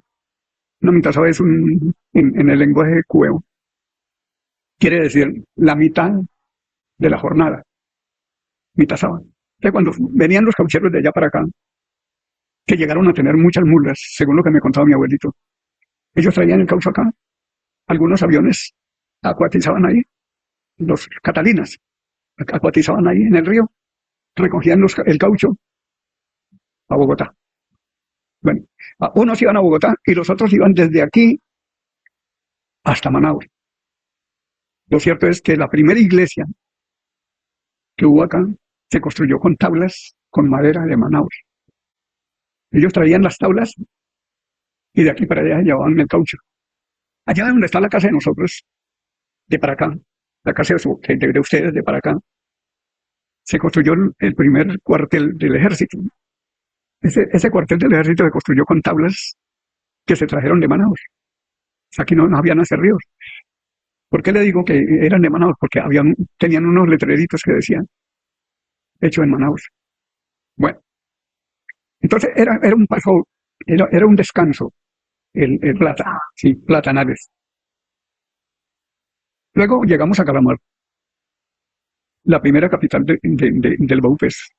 Una mitazaba es en el lenguaje cueo, quiere decir la mitad de la jornada. mi tasaban. Entonces, cuando venían los caucheros de allá para acá, que llegaron a tener muchas mulas, según lo que me contaba mi abuelito, ellos traían el caucho acá, algunos aviones acuatizaban ahí, los Catalinas, acuatizaban ahí en el río, recogían el caucho a Bogotá. Bueno, unos iban a Bogotá y los otros iban desde aquí hasta Manaus. Lo cierto es que la primera iglesia que hubo acá se construyó con tablas con madera de Manaus. Ellos traían las tablas y de aquí para allá llevaban el caucho. Allá donde está la casa de nosotros, de para acá, la casa de ustedes de para acá, se construyó el primer cuartel del ejército. Ese cuartel del ejército se construyó con tablas que se trajeron de Manaus. Aquí no habían acerríos. ¿Por qué le digo que eran de Manaus? Porque tenían unos letreritos que decían, hecho en Manaus. Bueno, entonces era un paso, era un descanso, el Plata, sí, Platanales. Luego llegamos a Calamar, la primera capital del Baupés.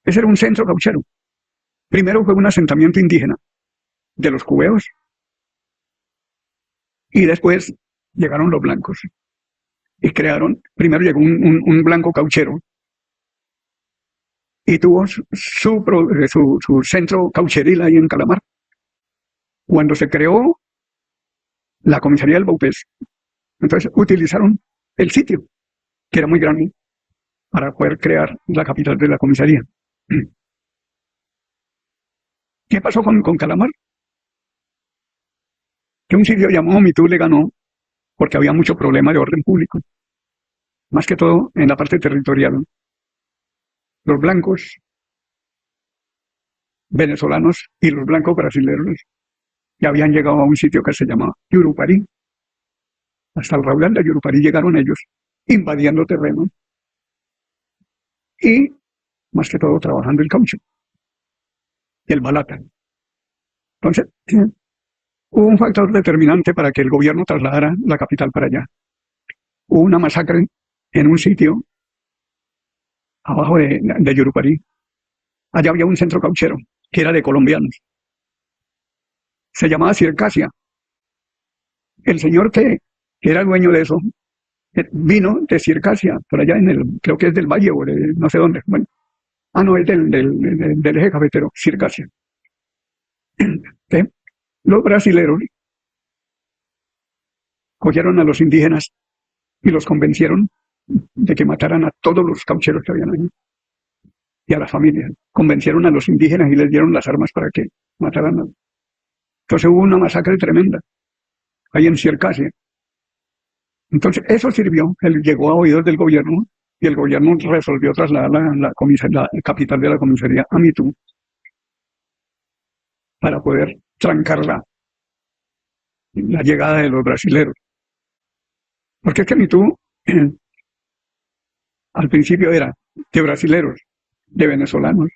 Ese era un centro cauchero. Primero fue un asentamiento indígena de los cubeos y después llegaron los blancos y primero llegó un blanco cauchero y tuvo su centro caucheril ahí en Calamar. Cuando se creó la comisaría del Baupés, entonces utilizaron el sitio, que era muy grande, para poder crear la capital de la comisaría. ¿Qué pasó con Calamar? Que un sitio llamado Mitú le ganó porque había mucho problema de orden público, más que todo en la parte territorial. Los blancos venezolanos y los blancos brasileños ya habían llegado a un sitio que se llamaba Yurupari. Hasta el raudal de Yurupari llegaron ellos, invadiendo terreno y, más que todo, trabajando el caucho y el balata. Entonces, hubo un factor determinante para que el gobierno trasladara la capital para allá. Hubo una masacre en un sitio abajo de Yurupari. Allá había un centro cauchero que era de colombianos. Se llamaba Circasia. El señor que era dueño de eso vino de Circasia, por allá creo que es del Valle o de no sé dónde. Bueno, no, es del eje cafetero, Circasia. Los brasileros cogieron a los indígenas y los convencieron de que mataran a todos los caucheros que habían ahí y a las familias. Convencieron a los indígenas y les dieron las armas para que mataran. Entonces hubo una masacre tremenda ahí en Circasia. Entonces eso sirvió, él llegó a oídos del gobierno y el gobierno resolvió trasladar la capital de la comisaría a Mitú para poder trancar la llegada de los brasileros. Porque es que Mitú al principio era de brasileros, de venezolanos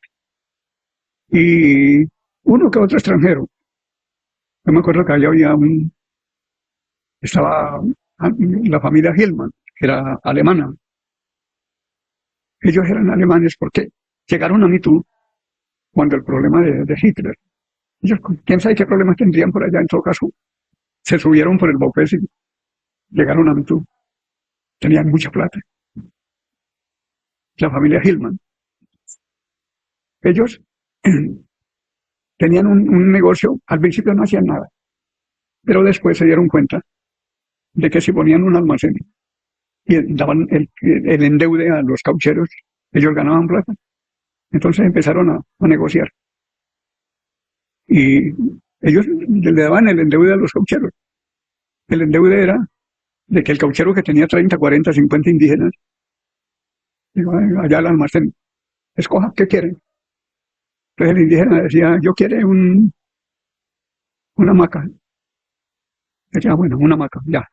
y uno que otro extranjero. Yo me acuerdo que allá estaba la familia Hillman, que era alemana. Ellos eran alemanes porque llegaron a Mitú cuando el problema de Hitler. Ellos, quién sabe qué problemas tendrían por allá, en todo caso, se subieron por el Baupés y llegaron a Mitú. Tenían mucha plata. La familia Hillman. Ellos tenían un negocio, al principio no hacían nada, pero después se dieron cuenta de que si ponían un almacén y daban el endeude a los caucheros, ellos ganaban plata. Entonces empezaron a negociar. Y ellos le daban el endeude a los caucheros. El endeude era de que el cauchero que tenía 30, 40, 50 indígenas, digo, allá al almacén, escoja, ¿qué quieren? Entonces el indígena decía, yo quiero una hamaca. Decía, bueno, una hamaca, ya,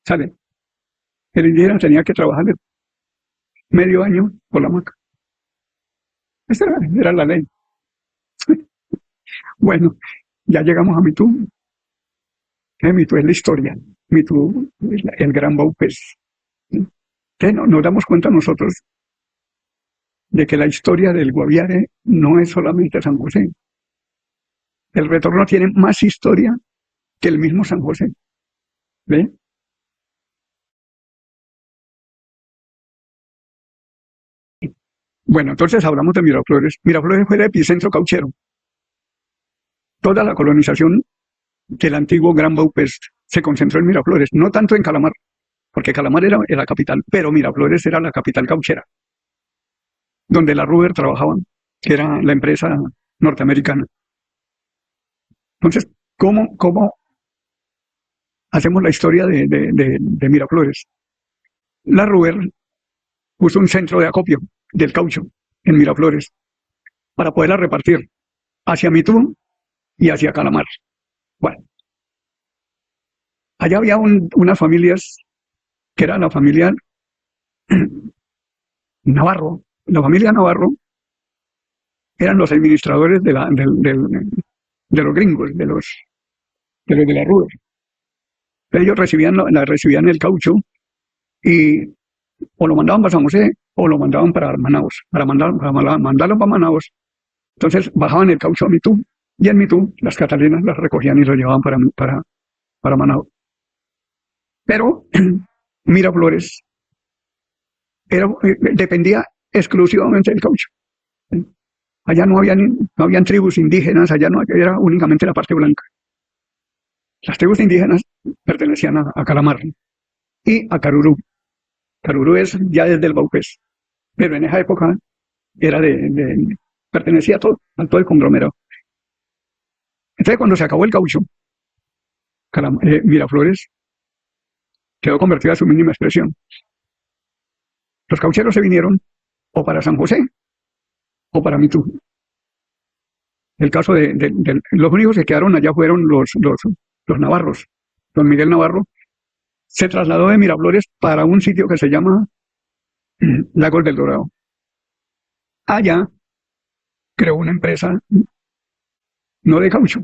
sale. El indígena tenía que trabajar medio año por la hamaca. Esa era la ley. Bueno, ya llegamos a Mitú. Mitú es la historia. Mitú, el gran Baupés. Nos damos cuenta nosotros de que la historia del Guaviare no es solamente San José. El retorno tiene más historia que el mismo San José. ¿Ve? Bueno, entonces hablamos de Miraflores. Miraflores fue el epicentro cauchero. Toda la colonización del antiguo Gran Baupés se concentró en Miraflores, no tanto en Calamar, porque Calamar era la capital, pero Miraflores era la capital cauchera, donde la Ruber trabajaba, que era la empresa norteamericana. Entonces, ¿cómo hacemos la historia de Miraflores? La Ruber puso un centro de acopio del caucho en Miraflores para poderla repartir hacia Mitú y hacia Calamar. Bueno, allá había unas familias que era la familia Navarro. La familia Navarro eran los administradores de los gringos, de los de la Ruber. Ellos recibían el caucho y o lo mandaban para San José o lo mandaban para Manaos, mandarlo para Manaos. Entonces bajaban el caucho a Mitú y en Mitú las catalinas las recogían y lo llevaban para Manaos. Pero Miraflores dependía exclusivamente del caucho. Allá no habían tribus indígenas, allá no era únicamente la parte blanca. Las tribus indígenas pertenecían a Calamar y a Carurú. Carurú es ya desde el Baupés, pero en esa época era pertenecía a todo el conglomerado. Entonces, cuando se acabó el caucho, Miraflores quedó convertida a su mínima expresión. Los caucheros se vinieron o para San José o para Mitú. El caso los únicos que quedaron allá fueron los navarros. Don Miguel Navarro se trasladó de Miraflores para un sitio que se llama Lagos del Dorado. Allá creó una empresa no de caucho,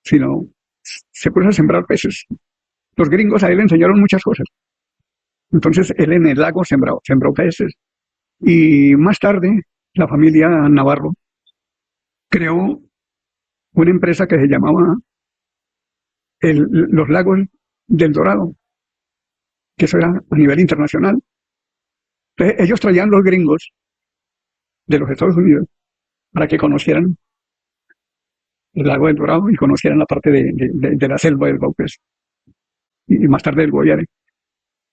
sino se puso a sembrar peces. Los gringos a él le enseñaron muchas cosas. Entonces él en el lago sembró peces. Y más tarde la familia Navarro creó una empresa que se llamaba los Lagos del Dorado, que eso era a nivel internacional. Entonces, ellos traían los gringos de los Estados Unidos para que conocieran el Lago del Dorado y conocieran la parte de la selva del Baupés y más tarde del Guaviare.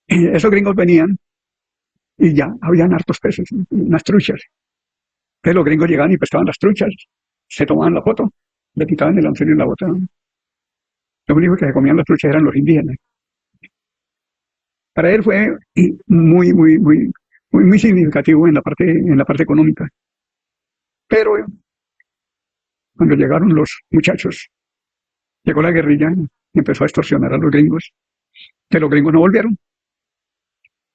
Y esos gringos venían y ya habían hartos peces, unas truchas. Entonces los gringos llegaban y pescaban las truchas, se tomaban la foto, le quitaban el anzuelo y la botaban. Los únicos que se comían las truchas eran los indígenas. Para él fue muy significativo en la parte económica. Pero cuando llegaron los muchachos, llegó la guerrilla y empezó a extorsionar a los gringos, que los gringos no volvieron.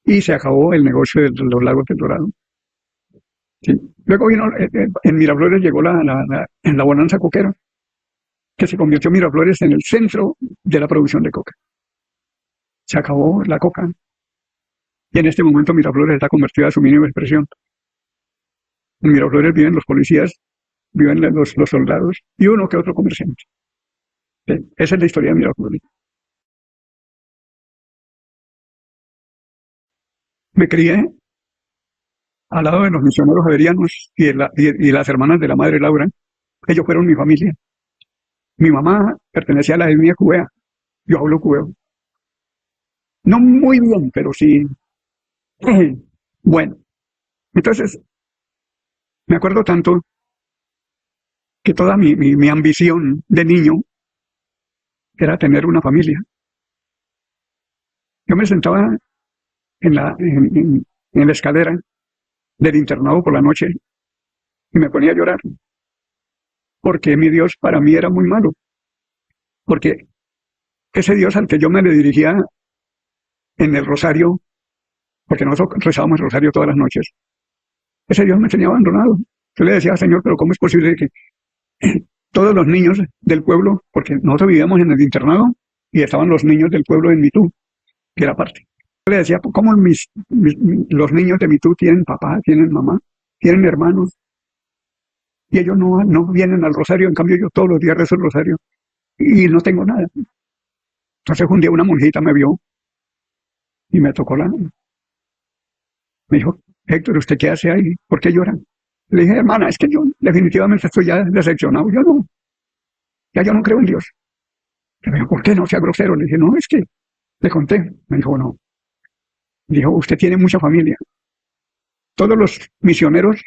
Y se acabó el negocio de los Lagos del Dorado. Sí. Luego vino, en Miraflores llegó la bonanza coquera, que se convirtió Miraflores en el centro de la producción de coca. Se acabó la coca. Y en este momento Miraflores está convertida a su mínima expresión. En Miraflores viven los policías, viven los soldados y uno que otro comerciante. Sí. Esa es la historia de Miraflores. Me crié al lado de los misioneros javerianos y las hermanas de la madre Laura. Ellos fueron mi familia. Mi mamá pertenecía a la etnia cubea. Yo hablo cubeo. No muy bien, pero sí. Bueno, entonces, me acuerdo tanto que toda mi ambición de niño era tener una familia. Yo me sentaba en la escalera del internado por la noche y me ponía a llorar, porque mi Dios para mí era muy malo, porque ese Dios al que yo me le dirigía en el rosario, porque nosotros rezábamos el rosario todas las noches, ese Dios me tenía abandonado. Yo le decía, Señor, pero ¿cómo es posible que todos los niños del pueblo, porque nosotros vivíamos en el internado y estaban los niños del pueblo en Mitú, que era parte? Yo le decía, ¿cómo los niños de Mitú tienen papá, tienen mamá? tienen hermanos, y ellos no vienen al rosario, en cambio yo todos los días rezo el rosario, y no tengo nada. Entonces un día una monjita me vio, y me tocó me dijo, Héctor, ¿usted qué hace ahí? ¿Por qué llora? Le dije, hermana, es que yo definitivamente estoy ya decepcionado, yo no creo en Dios. Me dijo, ¿por qué no sea grosero? Le dije, no, es que le conté. Me dijo, no. Dijo, usted tiene mucha familia. Todos los misioneros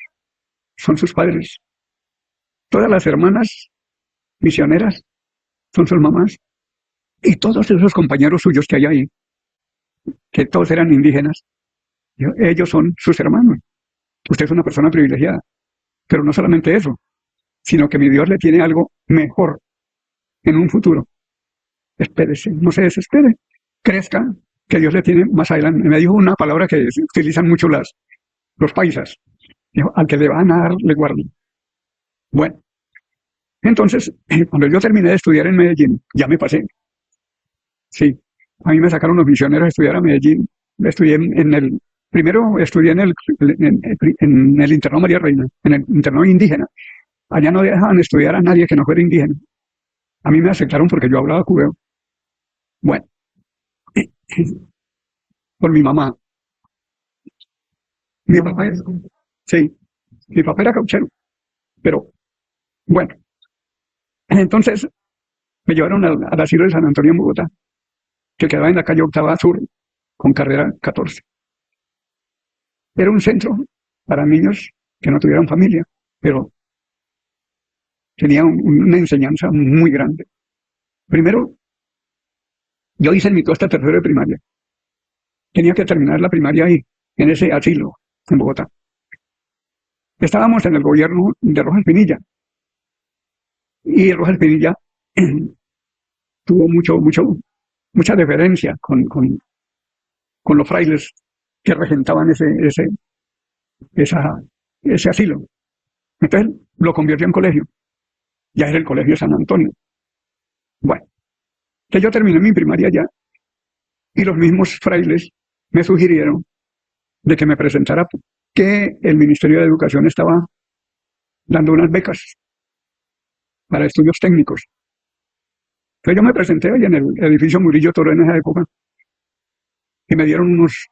son sus padres. Todas las hermanas misioneras son sus mamás. Y todos esos compañeros suyos que hay ahí, que todos eran indígenas, ellos son sus hermanos. Usted es una persona privilegiada. Pero no solamente eso, sino que mi Dios le tiene algo mejor en un futuro. Espérese, no se desespere. Crezca, que Dios le tiene más adelante. Me dijo una palabra que utilizan mucho los paisas. Dijo, al que le van a dar, le guardan. Bueno, entonces, cuando yo terminé de estudiar en Medellín, ya me pasé. Sí, a mí me sacaron los misioneros a estudiar a Medellín. Primero estudié en el internado María Reina, en el internado indígena. Allá no dejaban estudiar a nadie que no fuera indígena. A mí me aceptaron porque yo hablaba cubeo. Bueno, por mi mamá. Sí, mi papá era cauchero, pero bueno. Entonces me llevaron al asilo de San Antonio en Bogotá, que quedaba en la calle Octava Sur, con carrera 14. Era un centro para niños que no tuvieran familia, pero tenía una enseñanza muy grande. Primero, yo hice el mito hasta tercero de primaria. Tenía que terminar la primaria ahí, en ese asilo, en Bogotá. Estábamos en el gobierno de Rojas Pinilla. Y Rojas Pinilla tuvo mucha deferencia con los frailes que regentaban ese asilo. Entonces lo convirtió en colegio. Ya era el colegio San Antonio. Bueno, que yo terminé mi primaria allá y los mismos frailes me sugirieron de que me presentara, que el Ministerio de Educación estaba dando unas becas para estudios técnicos. Entonces yo me presenté ahí en el edificio Murillo Toro en esa época y me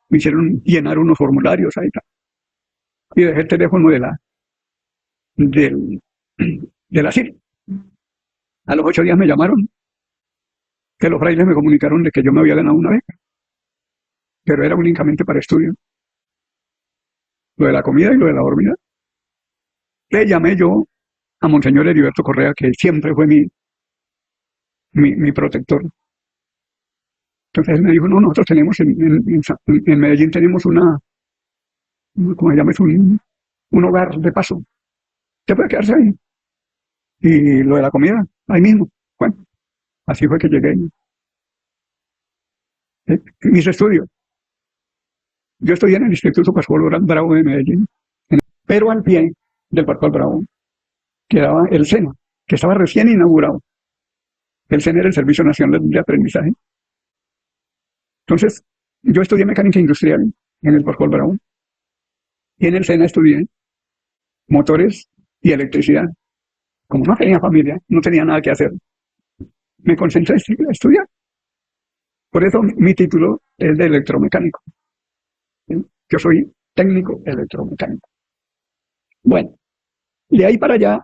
hicieron llenar unos formularios ahí. Y dejé el teléfono del asilo. A los 8 días me llamaron, que los frailes me comunicaron de que yo me había ganado una beca, pero era únicamente para estudio. Lo de la comida y lo de la dormida. Le llamé yo a Monseñor Heriberto Correa, que siempre fue mi protector. Entonces él me dijo, no, nosotros tenemos en Medellín tenemos ¿cómo se llama? Es un hogar de paso. Usted puede quedarse ahí. Y lo de la comida, ahí mismo. Bueno, así fue que llegué. Mis estudios. Yo estudié en el Instituto Pascual Bravo de Medellín, pero al pie del Pascual Bravo quedaba el SENA, que estaba recién inaugurado. El SENA era el Servicio Nacional de Aprendizaje. Entonces, yo estudié mecánica industrial en el Pascual Bravo y en el SENA estudié motores y electricidad. Como no tenía familia, no tenía nada que hacer, me concentré en estudiar. Por eso mi título es de electromecánico. Yo soy técnico electromecánico. Bueno, de ahí para allá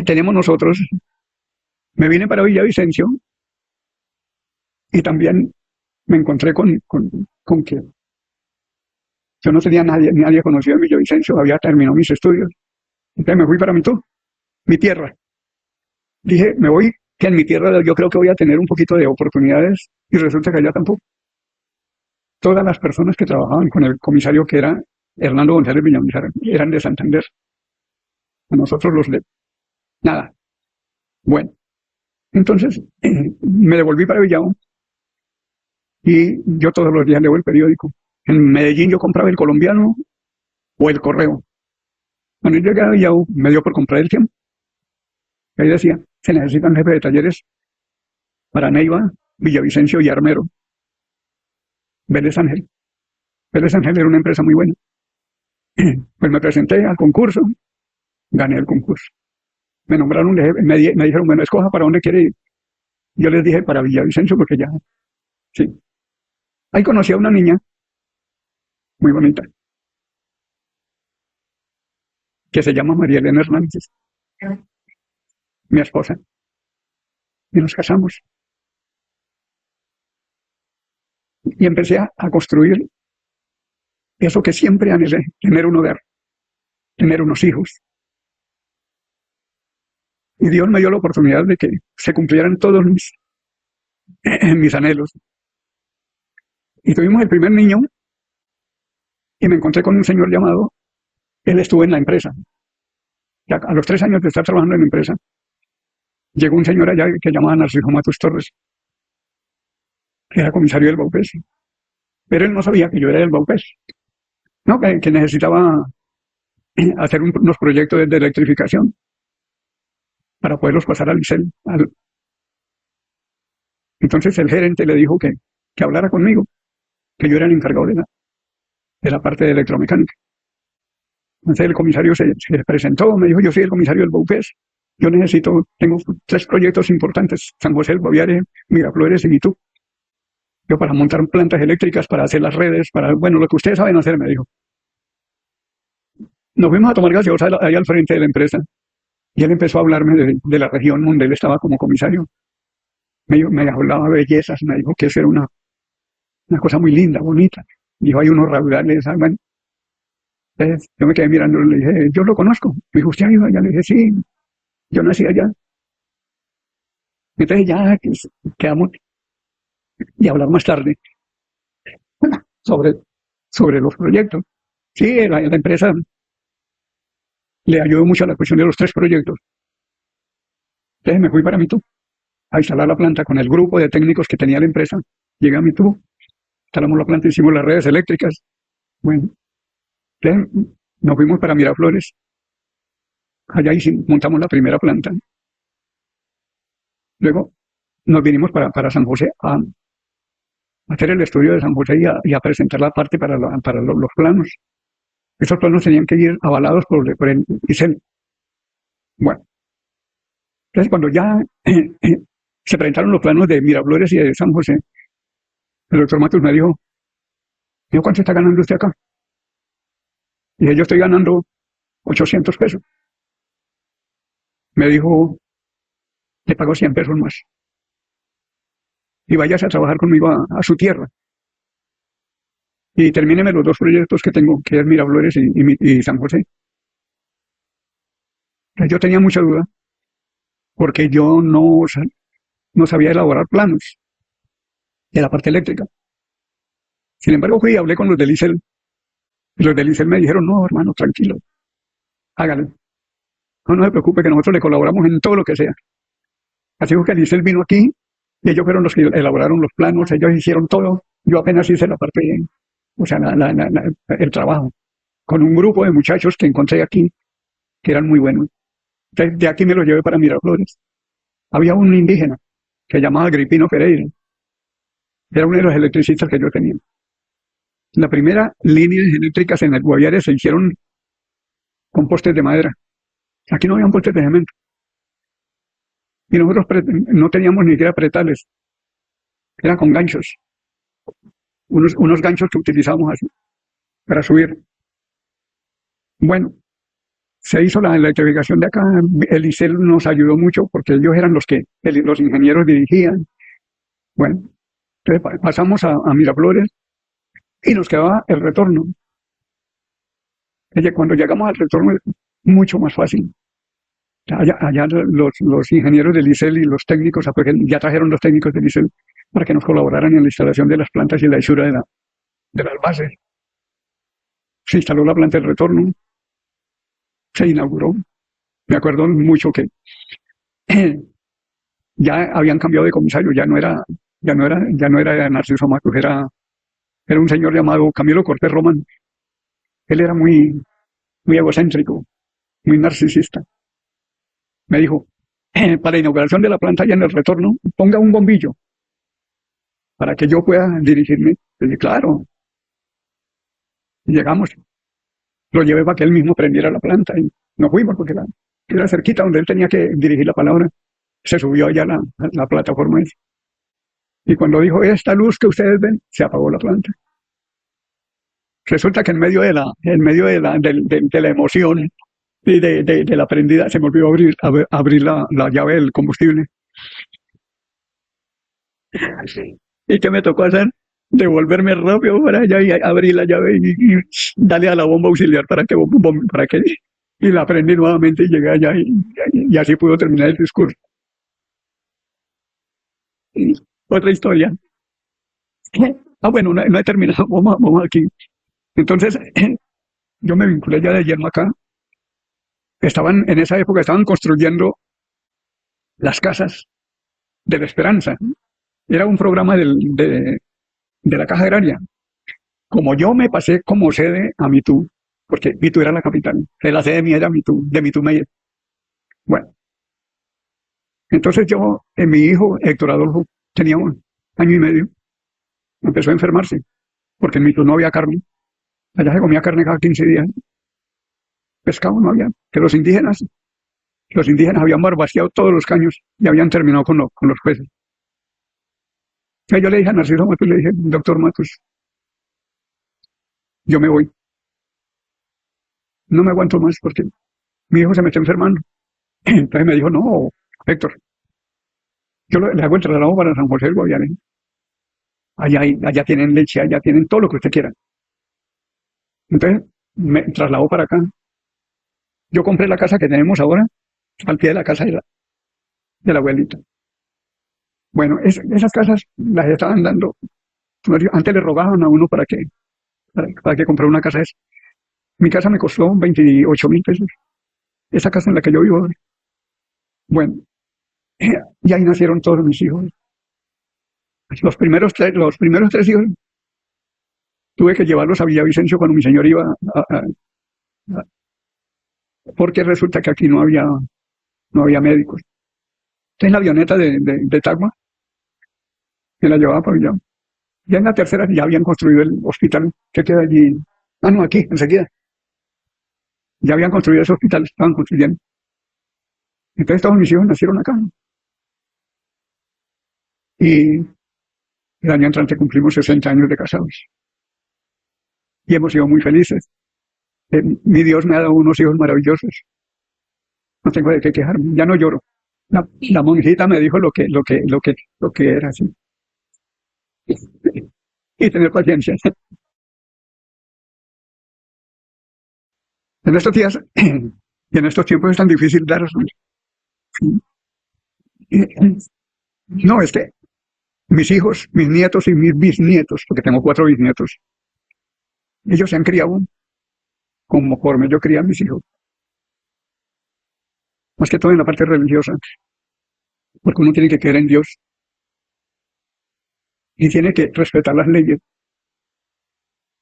tenemos nosotros, me vine para Villavicencio y también me encontré con que yo no tenía nadie conocido en Villavicencio, había terminado mis estudios. Entonces me fui para mi tierra. Dije, me voy, que en mi tierra yo creo que voy a tener un poquito de oportunidades, y resulta que allá tampoco. Todas las personas que trabajaban con el comisario, que era Hernando González Villamizar, eran de Santander. A nosotros nada. Bueno, entonces me devolví para Villavo y yo todos los días leo el periódico. En Medellín yo compraba El Colombiano o El Correo. Cuando yo llegué a Villavo me dio por comprar El Tiempo. Ahí decía, se necesitan jefes de talleres para Neiva, Villavicencio y Armero. Vélez Ángel. Vélez Ángel era una empresa muy buena. Pues me presenté al concurso, gané el concurso. Me nombraron, me dijeron, bueno, escoja para dónde quiere ir. Yo les dije para Villavicencio porque ya, sí. Ahí conocí a una niña muy bonita, que se llama María Elena Hernández, mi esposa, y nos casamos. Y empecé a construir eso que siempre anhelé, tener un hogar, tener unos hijos. Y Dios me dio la oportunidad de que se cumplieran todos mis anhelos. Y tuvimos el primer niño y me encontré con un señor llamado, él estuvo en la empresa. Ya a los 3 años de estar trabajando en la empresa, llegó un señor allá que llamaba Narciso Matos Torres, que era comisario del Baupés. Pero él no sabía que yo era del Baupés. No, que necesitaba hacer unos proyectos de electrificación para poderlos pasar al ICEL. Entonces el gerente le dijo que hablara conmigo, que yo era el encargado de la parte de electromecánica. Entonces el comisario se presentó, me dijo, yo soy el comisario del Baupés, yo tengo 3 proyectos importantes, San José, El Boviare, Miraflores y Mitú. Yo para montar plantas eléctricas, para hacer las redes, bueno, lo que ustedes saben hacer, me dijo. Nos fuimos a tomar gaseosa ahí al frente de la empresa y él empezó a hablarme de la región donde él estaba como comisario. Me hablaba de bellezas, me dijo que eso era una cosa muy linda, bonita. Dijo, hay unos raudales, bueno. Entonces, yo me quedé mirando y le dije, yo lo conozco. Me dijo, ¿usted ha ido allá? Le dije, sí, yo nací allá. Entonces ya quedamos y hablar más tarde sobre los proyectos. Sí, la empresa le ayudó mucho a la cuestión de los 3 proyectos. Entonces me fui para Mitú a instalar la planta con el grupo de técnicos que tenía la empresa. Llegué a Mitú, instalamos la planta, hicimos las redes eléctricas. Bueno, entonces nos fuimos para Miraflores. Allá montamos la primera planta. Luego nos vinimos para San José a hacer el estudio de San José y a presentar la parte para los planos. Esos planos tenían que ir avalados por el ICEL. Bueno, entonces cuando ya se presentaron los planos de Miraflores y de San José, el doctor Matos me dijo, ¿cuánto está ganando usted acá? Y dije, yo estoy ganando 800 pesos. Me dijo, le pago 100 pesos más. Y váyase a trabajar conmigo a su tierra. Y termíneme los 2 proyectos que tengo, que es Miraflores y San José. Yo tenía mucha duda, porque yo no sabía elaborar planos de la parte eléctrica. Sin embargo, fui y hablé con los del ICEL. Y los del ICEL me dijeron, no, hermano, tranquilo, hágalo. No se preocupe, que nosotros le colaboramos en todo lo que sea. Así que el ICEL vino aquí, y ellos fueron los que elaboraron los planos, ellos hicieron todo. Yo apenas hice la parte, o sea, el trabajo, con un grupo de muchachos que encontré aquí, que eran muy buenos. Entonces, de aquí me los llevé para Miraflores. Había un indígena que llamaba Agripino Pereira. Era uno de los electricistas que yo tenía. La primera línea eléctricas en el Guaviare se hicieron con postes de madera. Aquí no habían postes de cemento. Y nosotros no teníamos ni siquiera pretales. Era con ganchos. Unos ganchos que utilizábamos así para subir. Bueno, se hizo la electrificación de acá. El ICEL nos ayudó mucho porque ellos eran los que los ingenieros dirigían. Bueno, entonces pasamos a Miraflores y nos quedaba el retorno. Cuando llegamos al retorno es mucho más fácil. Allá los ingenieros del ICEL y los técnicos, ya trajeron los técnicos del ICEL para que nos colaboraran en la instalación de las plantas y la hechura de las bases. Se instaló la planta del retorno, se inauguró. Me acuerdo mucho que ya habían cambiado de comisario, ya no era Narciso Matos, era un señor llamado Camilo Cortés Román. Él era muy egocéntrico, muy narcisista. Me dijo, para la inauguración de la planta ya en el retorno, ponga un bombillo para que yo pueda dirigirme. Y dije, claro. Y llegamos. lo llevé para que él mismo prendiera la planta y nos fuimos porque era cerquita donde él tenía que dirigir la palabra. Se subió allá a la plataforma esa. Y cuando dijo, esta luz que ustedes ven, se apagó la planta. Resulta que en medio de la emoción y de la prendida, se me olvidó abrir la llave del combustible. ¿Y qué me tocó hacer? Devolverme rápido para allá y abrir la llave y darle a la bomba auxiliar para que y la prendí nuevamente y llegué allá y así pudo terminar el discurso. Y otra historia. Bueno, no he terminado, vamos aquí. Entonces, yo me vinculé ya de lleno acá. En esa época estaban construyendo las casas de la Esperanza. Era un programa de la Caja Agraria. Como yo me pasé como sede a Mitú, porque Mitú era la capital, la sede mía era Mitú, de Mitú me. Bueno, entonces mi hijo, Héctor Adolfo, tenía 1 año y medio, empezó a enfermarse, porque en Mitú no había carne. Allá se comía carne cada 15 días. Pescado no había, que los indígenas habían barbasteado todos los caños y habían terminado con los peces. Entonces yo le dije a Narciso Matus, le dije, doctor Matus, yo me voy. No me aguanto más porque mi hijo se me está enfermando. Entonces me dijo, no, Héctor, yo le hago el traslado para San José del Guaviare. Allá tienen leche, allá tienen todo lo que usted quiera. Entonces me trasladó para acá. Yo compré la casa que tenemos ahora, al pie de la casa de la abuelita. Bueno, esas casas las estaban dando. Antes le rogaban a uno para que comprara una casa esa. Mi casa me costó 28.000 pesos. Esa casa en la que yo vivo. Bueno, y ahí nacieron todos mis hijos. Los primeros 3 hijos tuve que llevarlos a Villavicencio cuando mi señor iba porque resulta que aquí no había médicos. Entonces la avioneta de Tagua me la llevaba para allá. Ya en la tercera ya habían construido el hospital que queda allí. No, aquí, enseguida. Ya habían construido ese hospital, estaban construyendo. Entonces todos mis hijos nacieron acá. Y el año entrante cumplimos 60 años de casados. Y hemos sido muy felices. Mi Dios me ha dado unos hijos maravillosos. No tengo de qué quejarme, ya no lloro. La monjita me dijo lo que era así. Y tener paciencia. En estos días y en estos tiempos es tan difícil dar. No, es que mis hijos, mis nietos y mis bisnietos, porque tengo 4 bisnietos, ellos se han criado conforme yo crié a mis hijos. Más que todo en la parte religiosa, porque uno tiene que creer en Dios y tiene que respetar las leyes.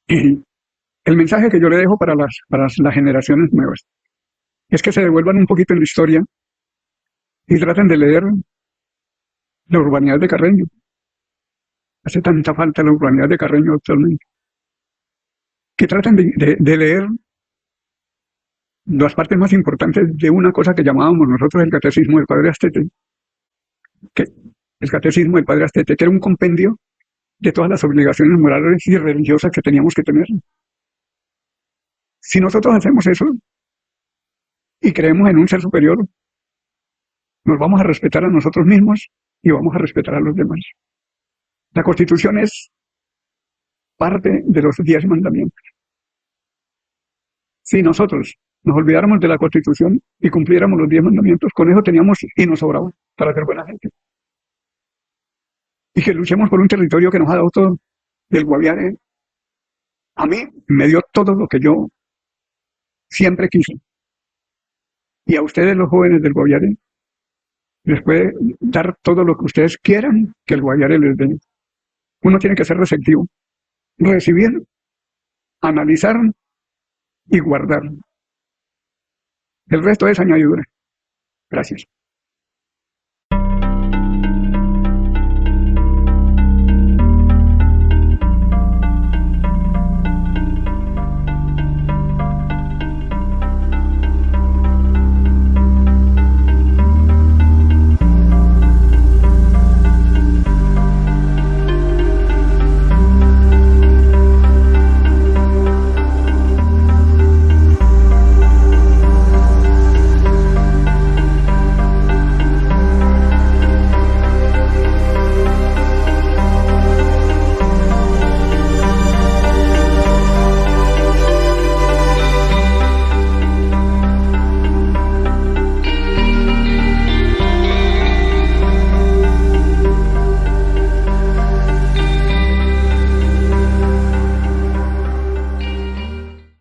Y el mensaje que yo le dejo para las generaciones nuevas es que se devuelvan un poquito en la historia y traten de leer la urbanidad de Carreño. Hace tanta falta la urbanidad de Carreño actualmente. Que traten de leer las partes más importantes de una cosa que llamábamos nosotros el Catecismo del Padre Astete. El Catecismo del Padre Astete, que era un compendio de todas las obligaciones morales y religiosas que teníamos que tener. Si nosotros hacemos eso y creemos en un ser superior, nos vamos a respetar a nosotros mismos y vamos a respetar a los demás. La Constitución es parte de los 10 mandamientos. Si nosotros nos olvidáramos de la Constitución y cumpliéramos los 10 mandamientos, con eso teníamos y nos sobraba para ser buena gente. Y que luchemos por un territorio que nos ha dado todo. El Guaviare, a mí, me dio todo lo que yo siempre quise. Y a ustedes, los jóvenes del Guaviare, les puede dar todo lo que ustedes quieran que el Guaviare les dé. Uno tiene que ser receptivo, recibir, analizar y guardar. El resto es añadidura. Gracias.